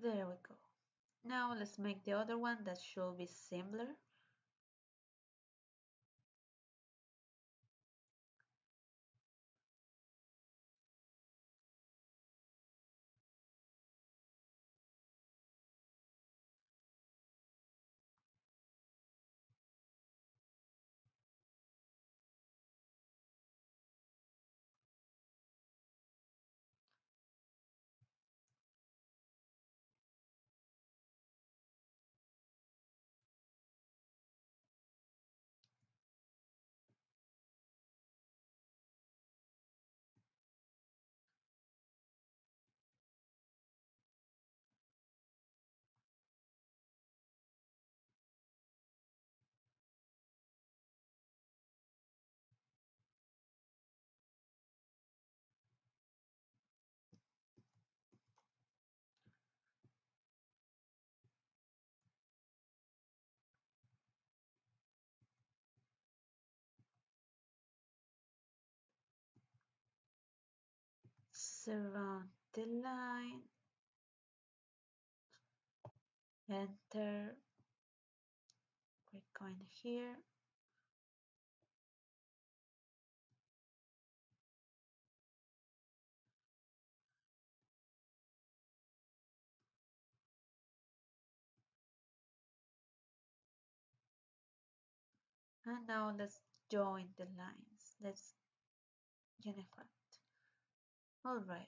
There we go. Now let's make the other one that should be similar. Surround the line, enter, we're going here, and now let's join the lines. Let's unify it. All right.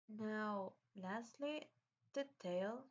Now, lastly, the tail.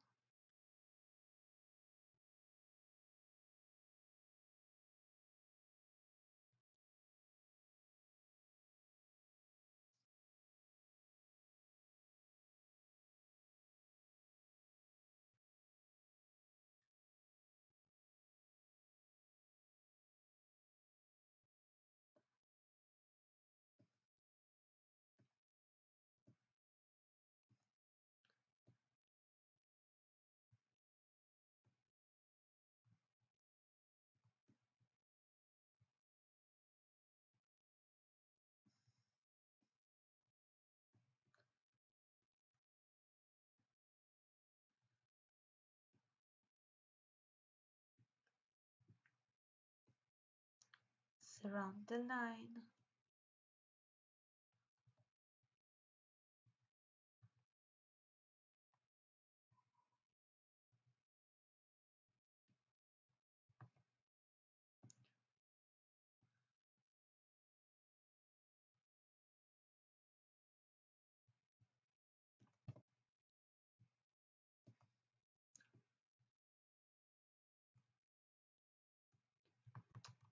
Surround the line.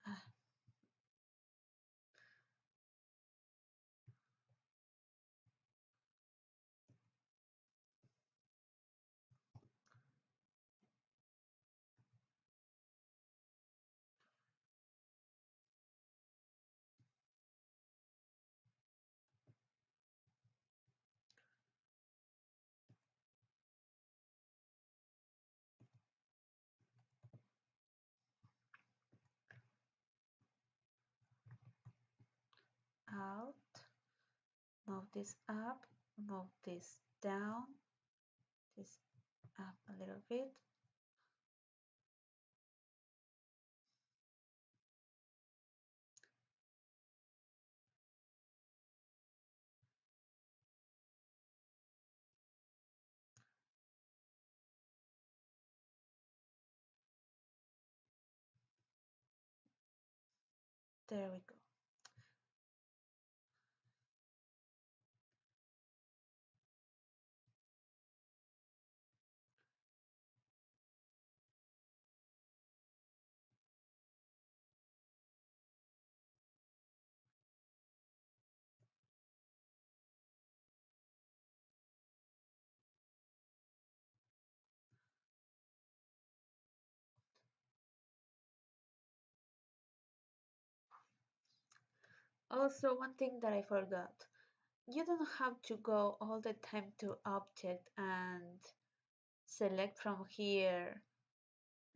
Ah, out. Move this up. Move this down. This up a little bit. There we go. Also, one thing that I forgot. You don't have to go all the time to object and select from here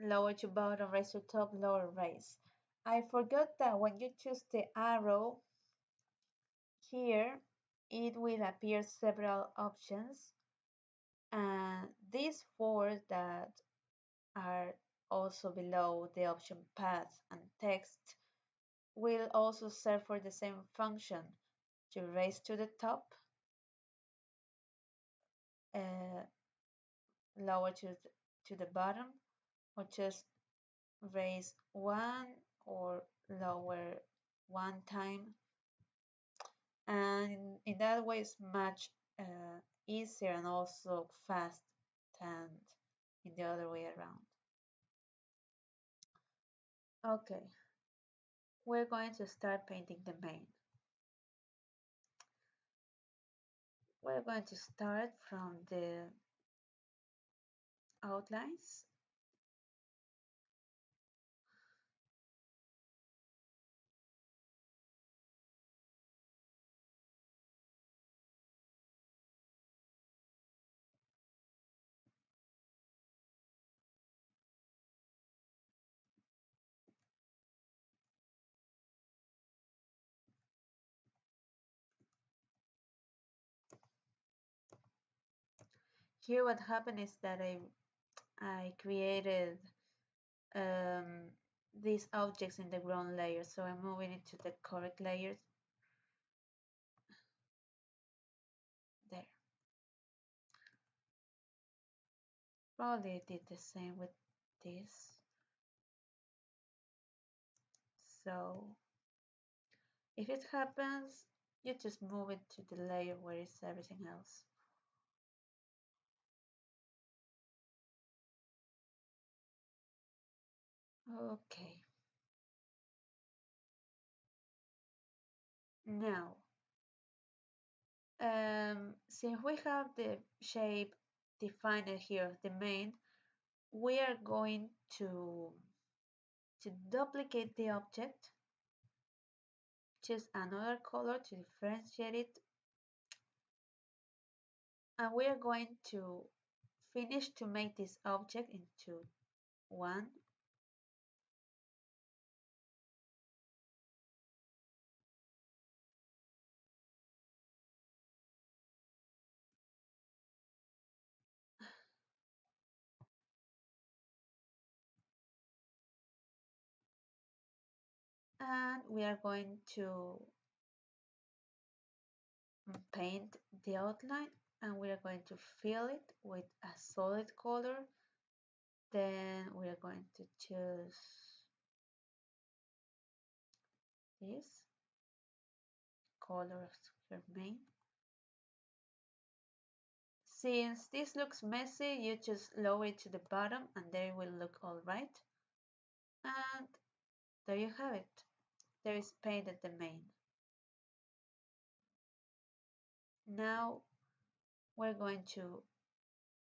lower to bottom, raise to top, lower raise. I forgot that when you choose the arrow Here it will appear several options, and these four that are also below the option path and text will also serve for the same function, to raise to the top, uh, lower to the bottom, or just raise one or lower one time, and in that way it's much easier and also fast than in the other way around. Okay, we're going to start painting the main. We're going to start from the outlines. Here what happened is that I created um, these objects in the ground layer, so I'm moving it to the correct layers. There. Probably did the same with this. So if it happens, you just move it to the layer where is everything else. Okay. Now, since we have the shape defined here, the main, we are going to duplicate the object, choose another color to differentiate it, and we are going to finish to make this object into one. And we are going to paint the outline, and we are going to fill it with a solid color. Then we are going to choose this color of your main. Since this looks messy, you just lower it to the bottom and there it will look all right. And there you have it. There is paint at the main. Now we're going to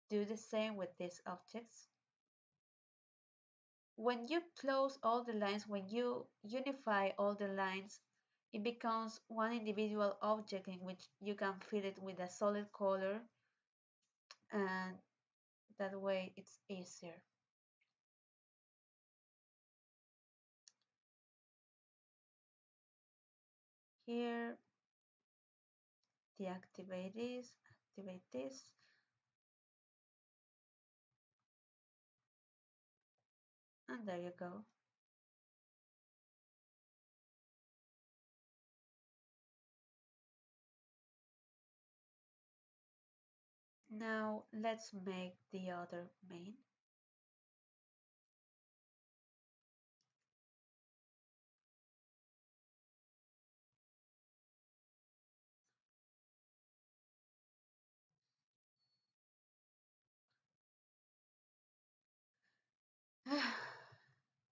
do the same with these objects. When you close all the lines, when you unify all the lines, it becomes one individual object in which you can fill it with a solid color, and that way it's easier. Here, deactivate this, activate this, and there you go. Now let's make the other main.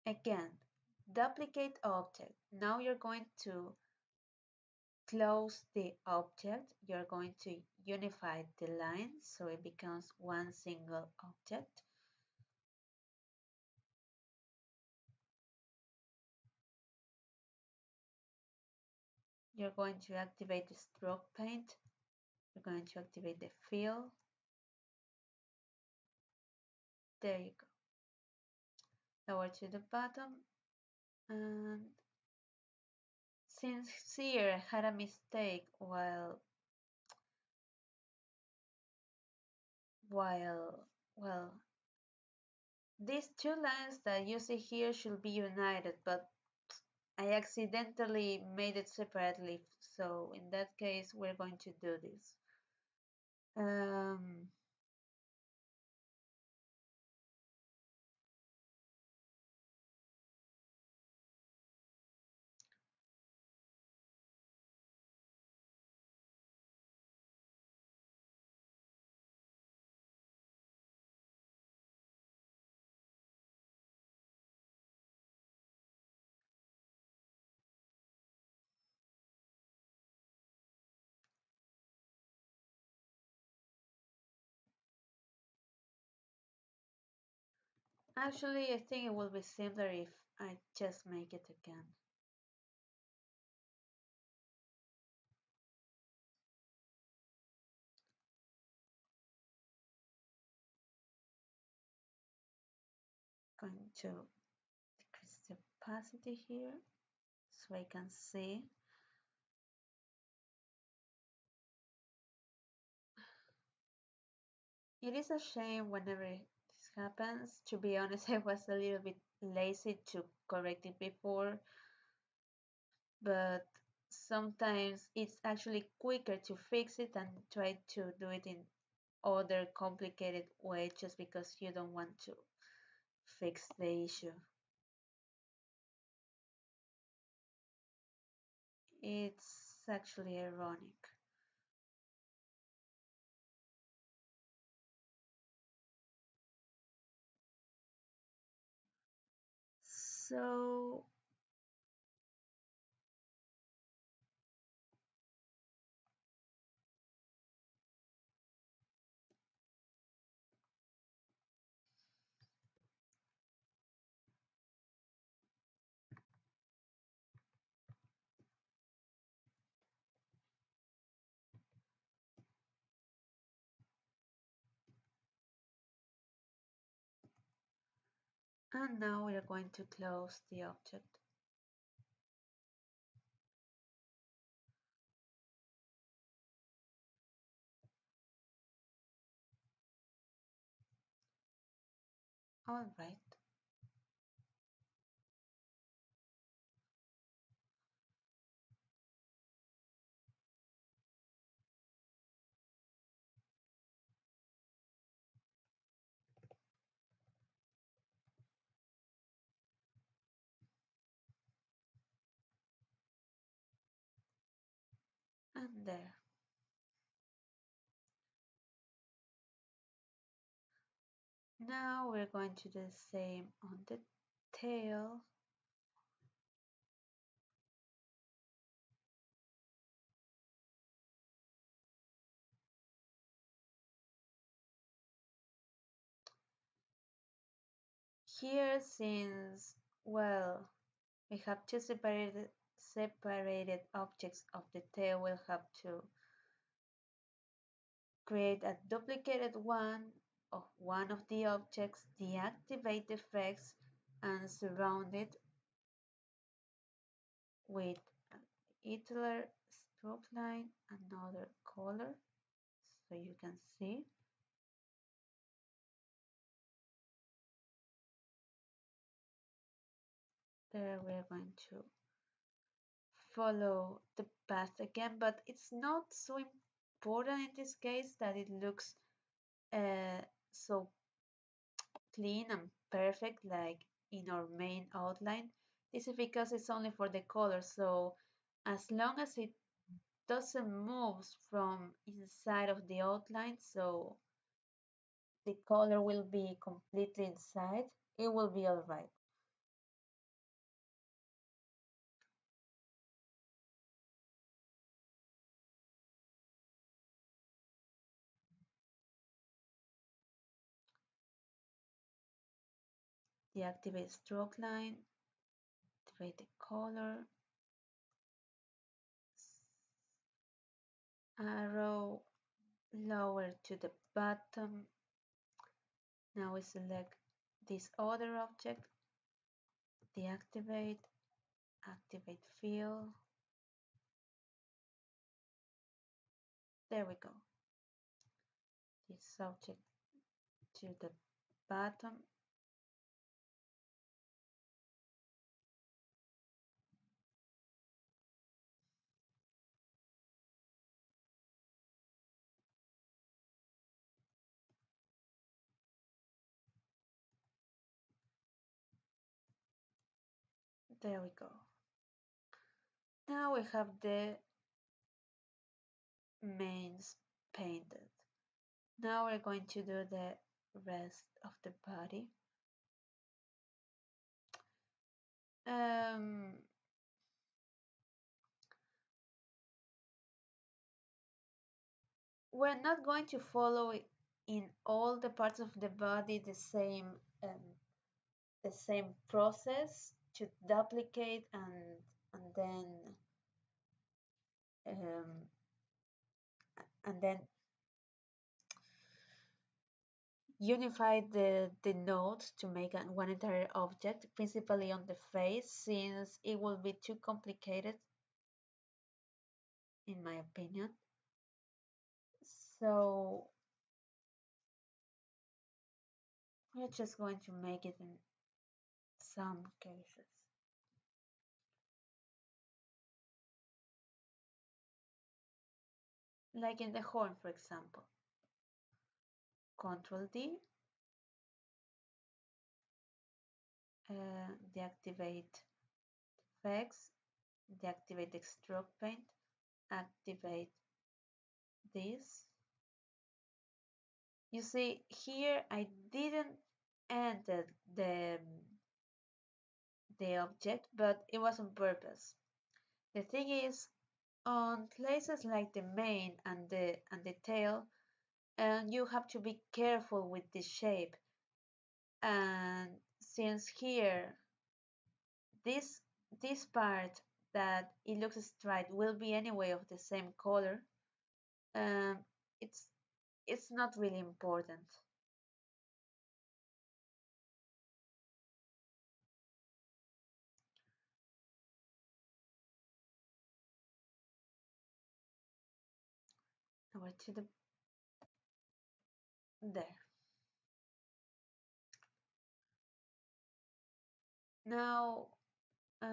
Again, duplicate object. Now you're going to close the object. You're going to unify the lines so it becomes one single object. You're going to activate the stroke paint. You're going to activate the fill. There you go. Lower to the bottom and Since here I had a mistake while well, these two lines that you see here should be united, but I accidentally made it separately, so in that case we're going to do this. Um, Actually, I think it will be simpler if I just make it again. Going to decrease the opacity here so I can see. It is a shame whenever this happens. To be honest, I was a little bit lazy to correct it before, but sometimes it's actually quicker to fix it than try to do it in other complicated way just because you don't want to fix the issue. It's actually ironic. So, and now we are going to close the object. All right. And there. Now we're going to do the same on the tail. Here, since, well, we have two separated objects of the tail, we'll have to create a duplicated one of the objects, deactivate the effects, and surround it with an Hitler stroke line, another color, so you can see. There we're going to follow the path again, but it's not so important in this case that it looks so clean and perfect like in our main outline. This is because it's only for the color, so as long as it doesn't move from inside of the outline, so the color will be completely inside, it will be all right. Deactivate stroke line, activate the color, arrow lower to the bottom. Now we select this other object, deactivate, activate fill, There we go. This subject to the bottom. There we go. Now we have the mains painted. Now we're going to do the rest of the body. Um, we're not going to follow in all the parts of the body um, the same process to duplicate um, and then unify the nodes to make one entire object, principally on the face, since it will be too complicated, in my opinion. So we're just going to make it in some cases. Like in the horn, for example. Control D, deactivate effects, deactivate the stroke paint, activate this. You see, here I didn't enter the object, but it was on purpose. The thing is, on places like the mane and the tail, and you have to be careful with the shape. And since here this this part that it looks straight will be anyway of the same color, um, it's it's not really important. Over to the there. Now uh,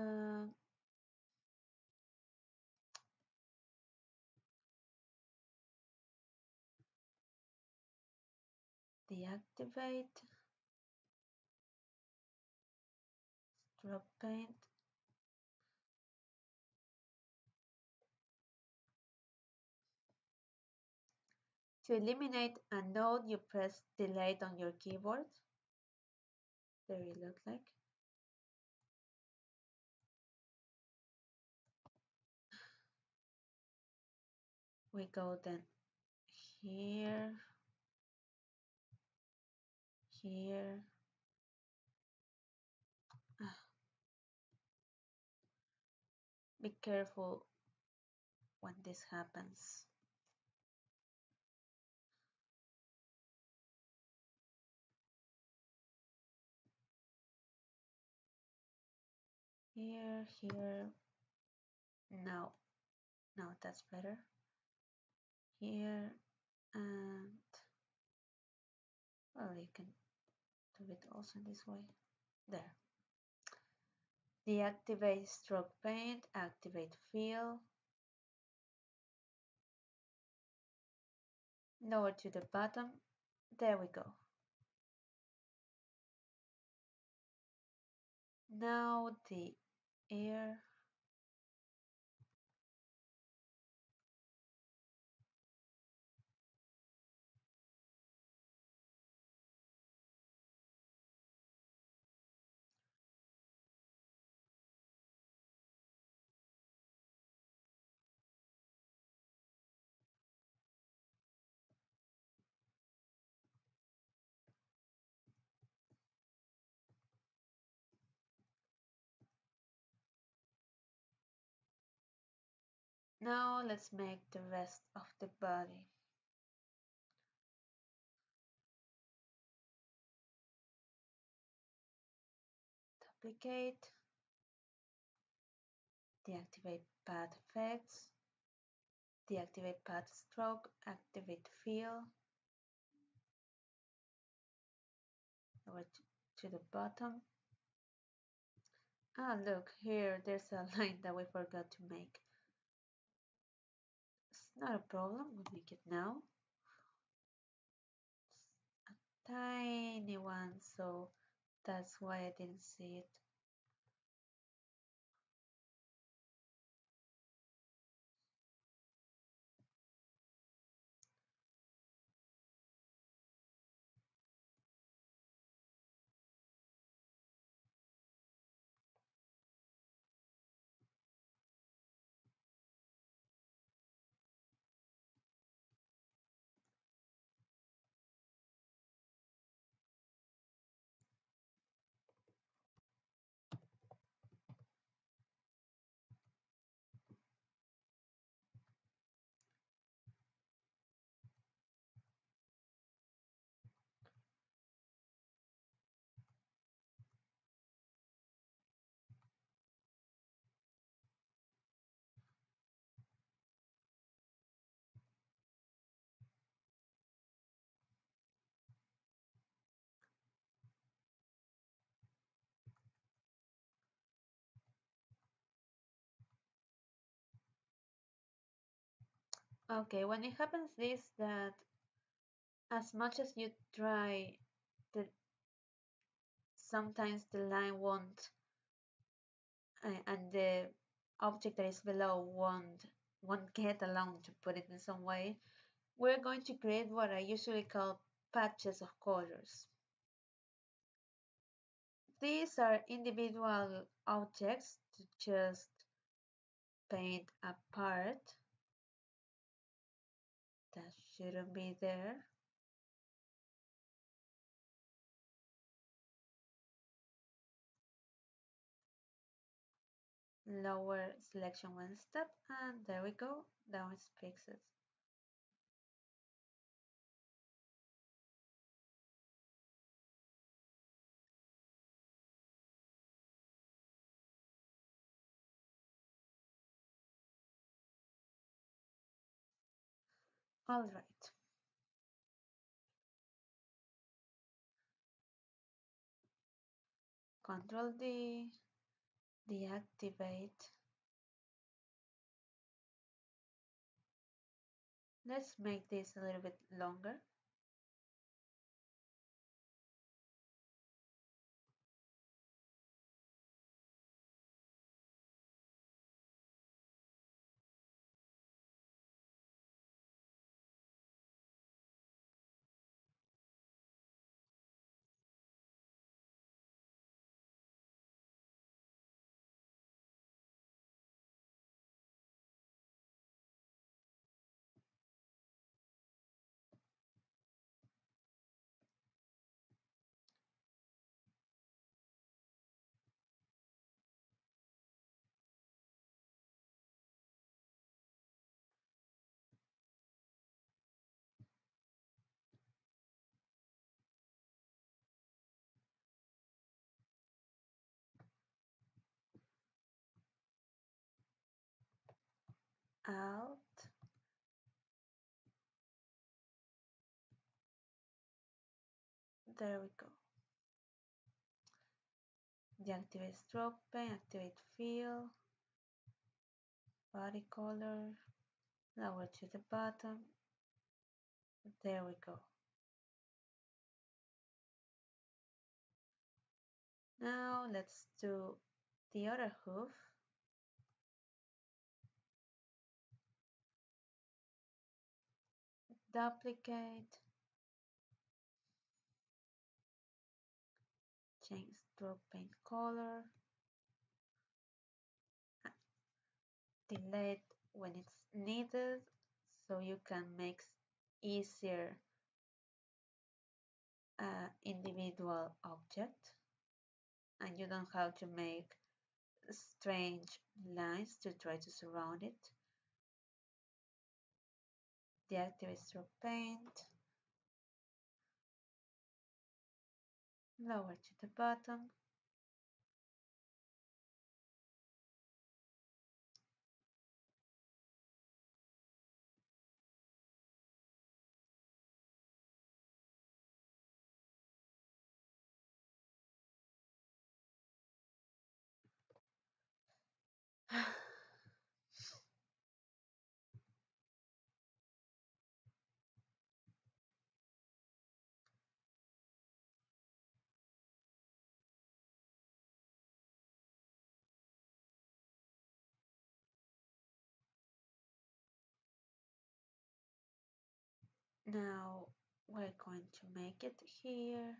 deactivate stroke paint. To eliminate a node, you press delete on your keyboard. There it looks like. We go then here, here. Ah, be careful when this happens. Here, here. No, no, that's better. Here, and well, you can do it also this way. There. Deactivate stroke paint, activate fill. Lower to the bottom. There we go. Now the air. Now let's make the rest of the body. Duplicate. Deactivate path effects. Deactivate path stroke, activate fill, over to the bottom. Ah, look, here there's a line that we forgot to make. It's not a problem, we'll make it now. It's a tiny one, so that's why I didn't see it. Okay, when it happens this, that as much as you try, the sometimes the line won't, and the object that is below won't get along to put it in some way. We're going to create what I usually call patches of colors. These are individual objects to just paint a part that shouldn't be there. Lower selection one step, and there we go, now it's fixed. All right. Control D, deactivate. Let's make this a little bit longer. Out. There we go. Deactivate stroke pen, activate fill, body color, lower to the bottom. There we go. Now let's do the other hoof. Duplicate, change stroke paint color, delete when it's needed so you can make easier individual object and you don't have to make strange lines to try to surround it. Deactivate stroke paint, lower to the bottom, Now we're going to make it here.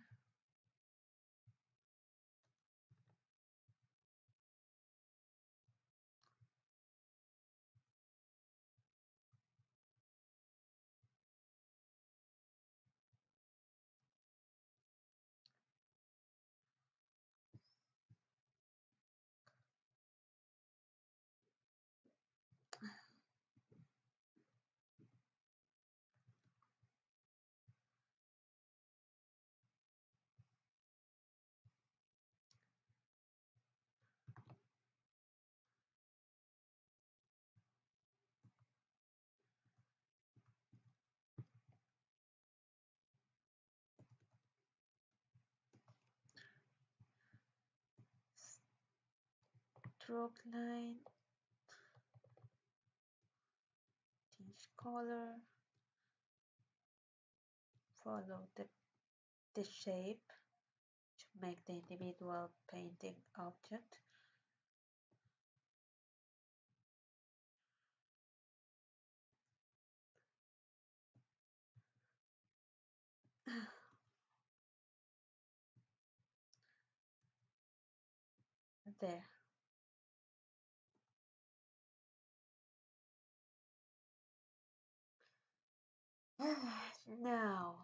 Stroke line, change color, follow the shape to make the individual painting object. There. Now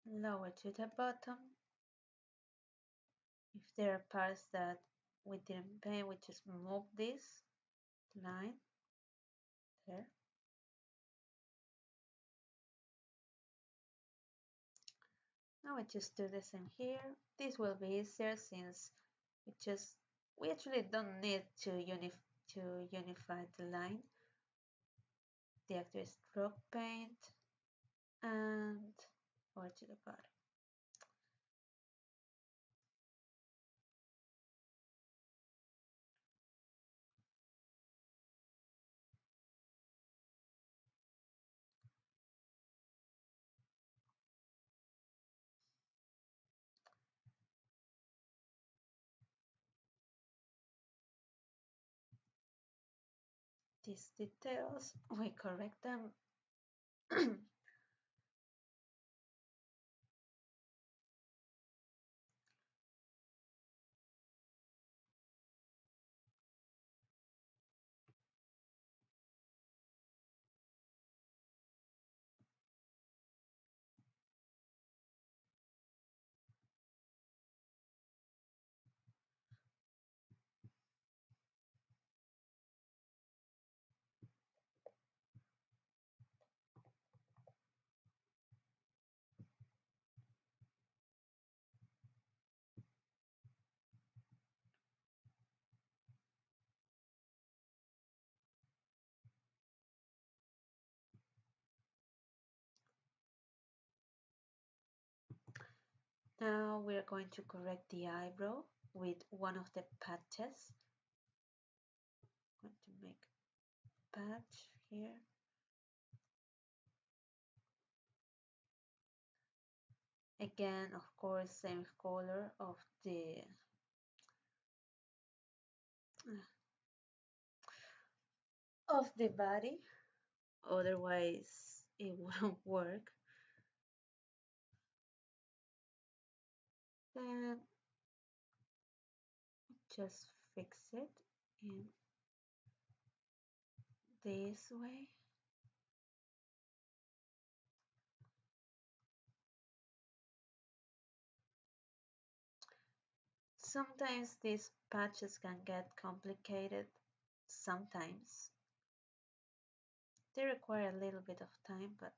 lower to the bottom. If there are parts that we didn't paint, we just move this line there. Now I just do the same here. This will be easier since we actually don't need to unify the line. Deactivate stroke paint and over to the bottom. These details, we correct them. Now we are going to correct the eyebrow with one of the patches. I'm going to make a patch here. Again, of course, same color of the body, otherwise it wouldn't work. Then just fix it in this way. Sometimes these patches can get complicated. Sometimes they require a little bit of time, but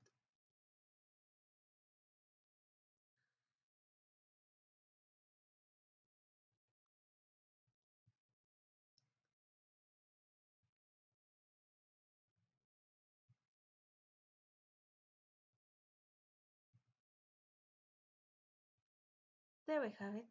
there we have it.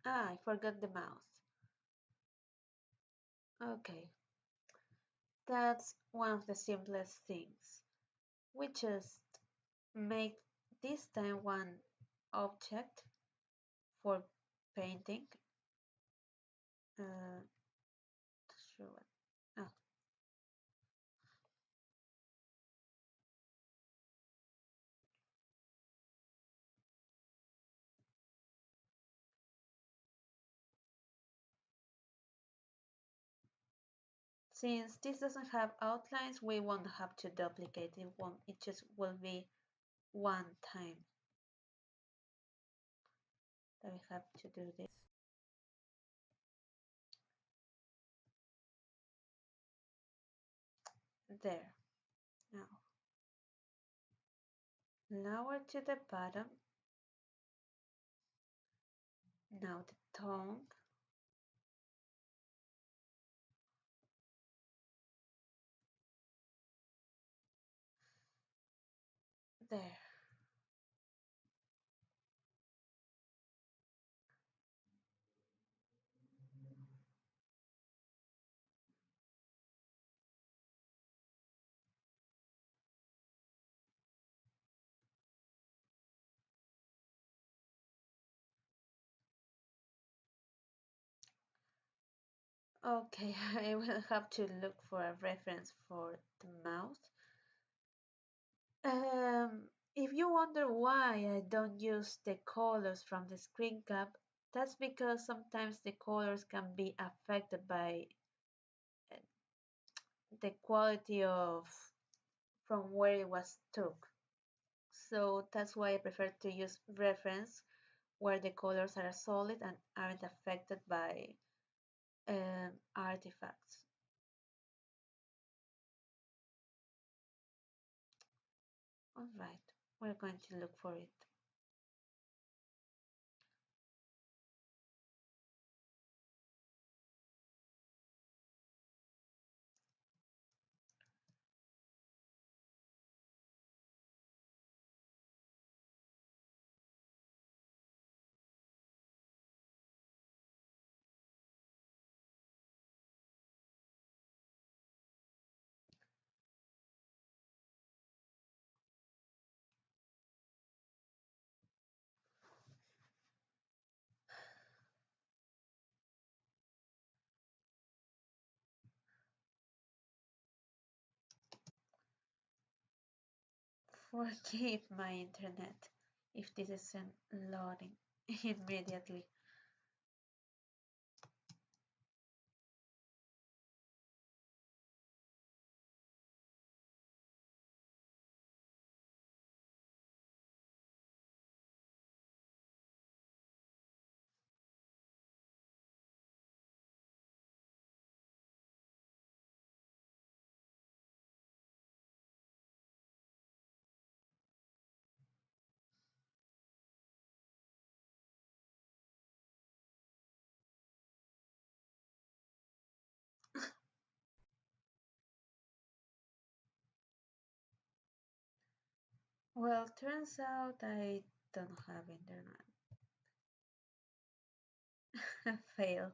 Ah, I forgot the mouth. Okay, That's one of the simplest things. We just make this time one object for painting. Uh, sure. Oh, since this doesn't have outlines, we won't have to duplicate it. Won't, it just will be one time that we have to do this. There. Now, lower to the bottom. Now the tongue. There. Okay, I will have to look for a reference for the mouth. If you wonder why I don't use the colors from the screen cap, that's because sometimes the colors can be affected by uh, the quality of from where it was took. So that's why I prefer to use reference where the colors are solid and aren't affected by artifacts. Alright, we're going to look for it. Forgive my internet if this isn't loading immediately. Well, turns out I don't have internet. Fail.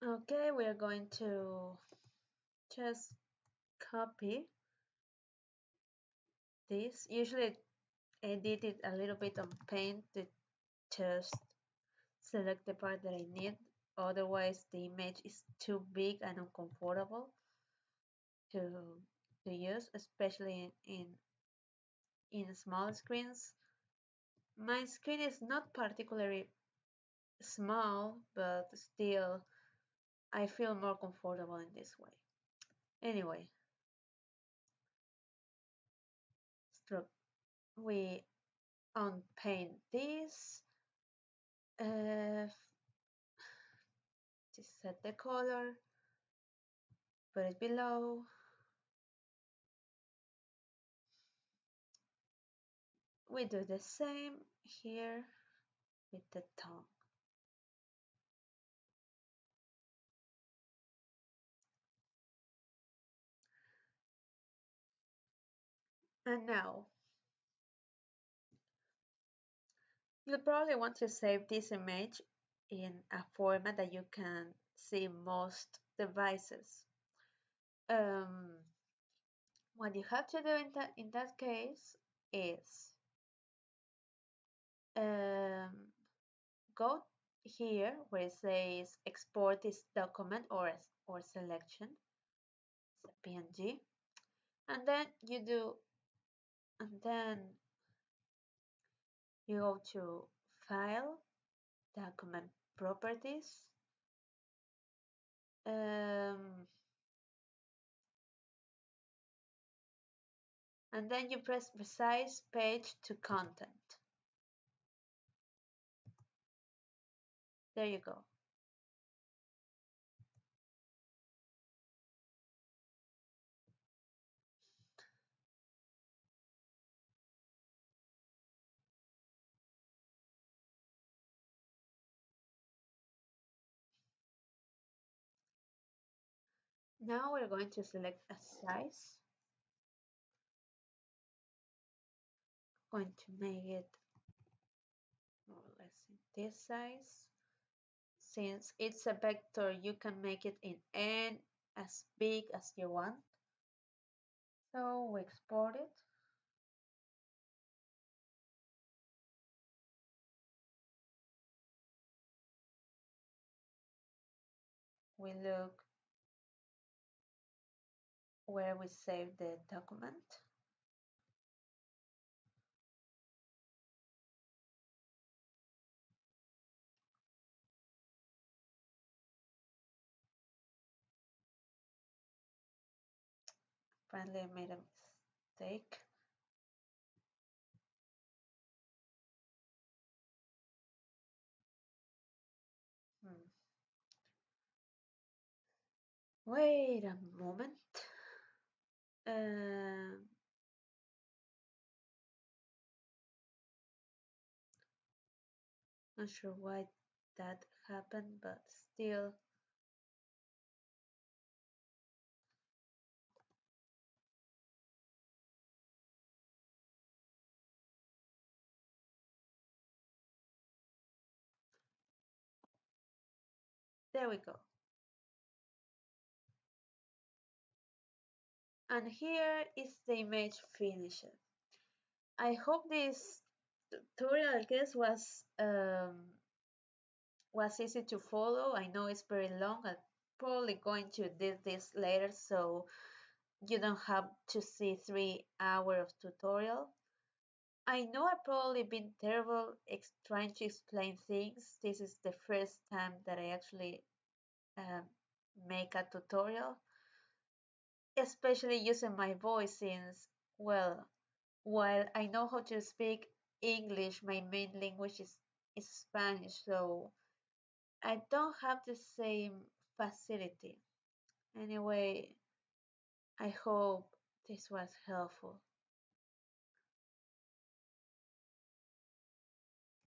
Okay, we are going to just copy this. Usually edit it a little bit on Paint to just select the part that I need. Otherwise, the image is too big and uncomfortable to use, especially in small screens. My screen is not particularly small, but still I feel more comfortable in this way. Anyway, stroke. We unpaint this. Just set the color, put it below. We do the same here with the tongue. And now, you'll probably want to save this image in a format that you can see most devices. Um, what you have to do in that case is um, go here where it says export this document or selection, it's a PNG, and then you go to File, Document Properties, um, and then you press Resize Page to Content. There you go. Now we're going to select a size. Going to make it more or less in this size. Since it's a vector, you can make it in n as big as you want. So we export it. We look where we save the document. Apparently I made a mistake. Hmm. Wait a moment. Um, Not sure why that happened, but still. There we go. And here is the image finished. I hope this tutorial, I guess, was easy to follow. I know it's very long. I'm probably going to do this later, so you don't have to see 3 hours of tutorial. I know I've probably been terrible trying to explain things. This is the first time that I actually um, make a tutorial, especially using my voice since, well, while I know how to speak English, my main language is Spanish, so I don't have the same facility. Anyway, I hope this was helpful.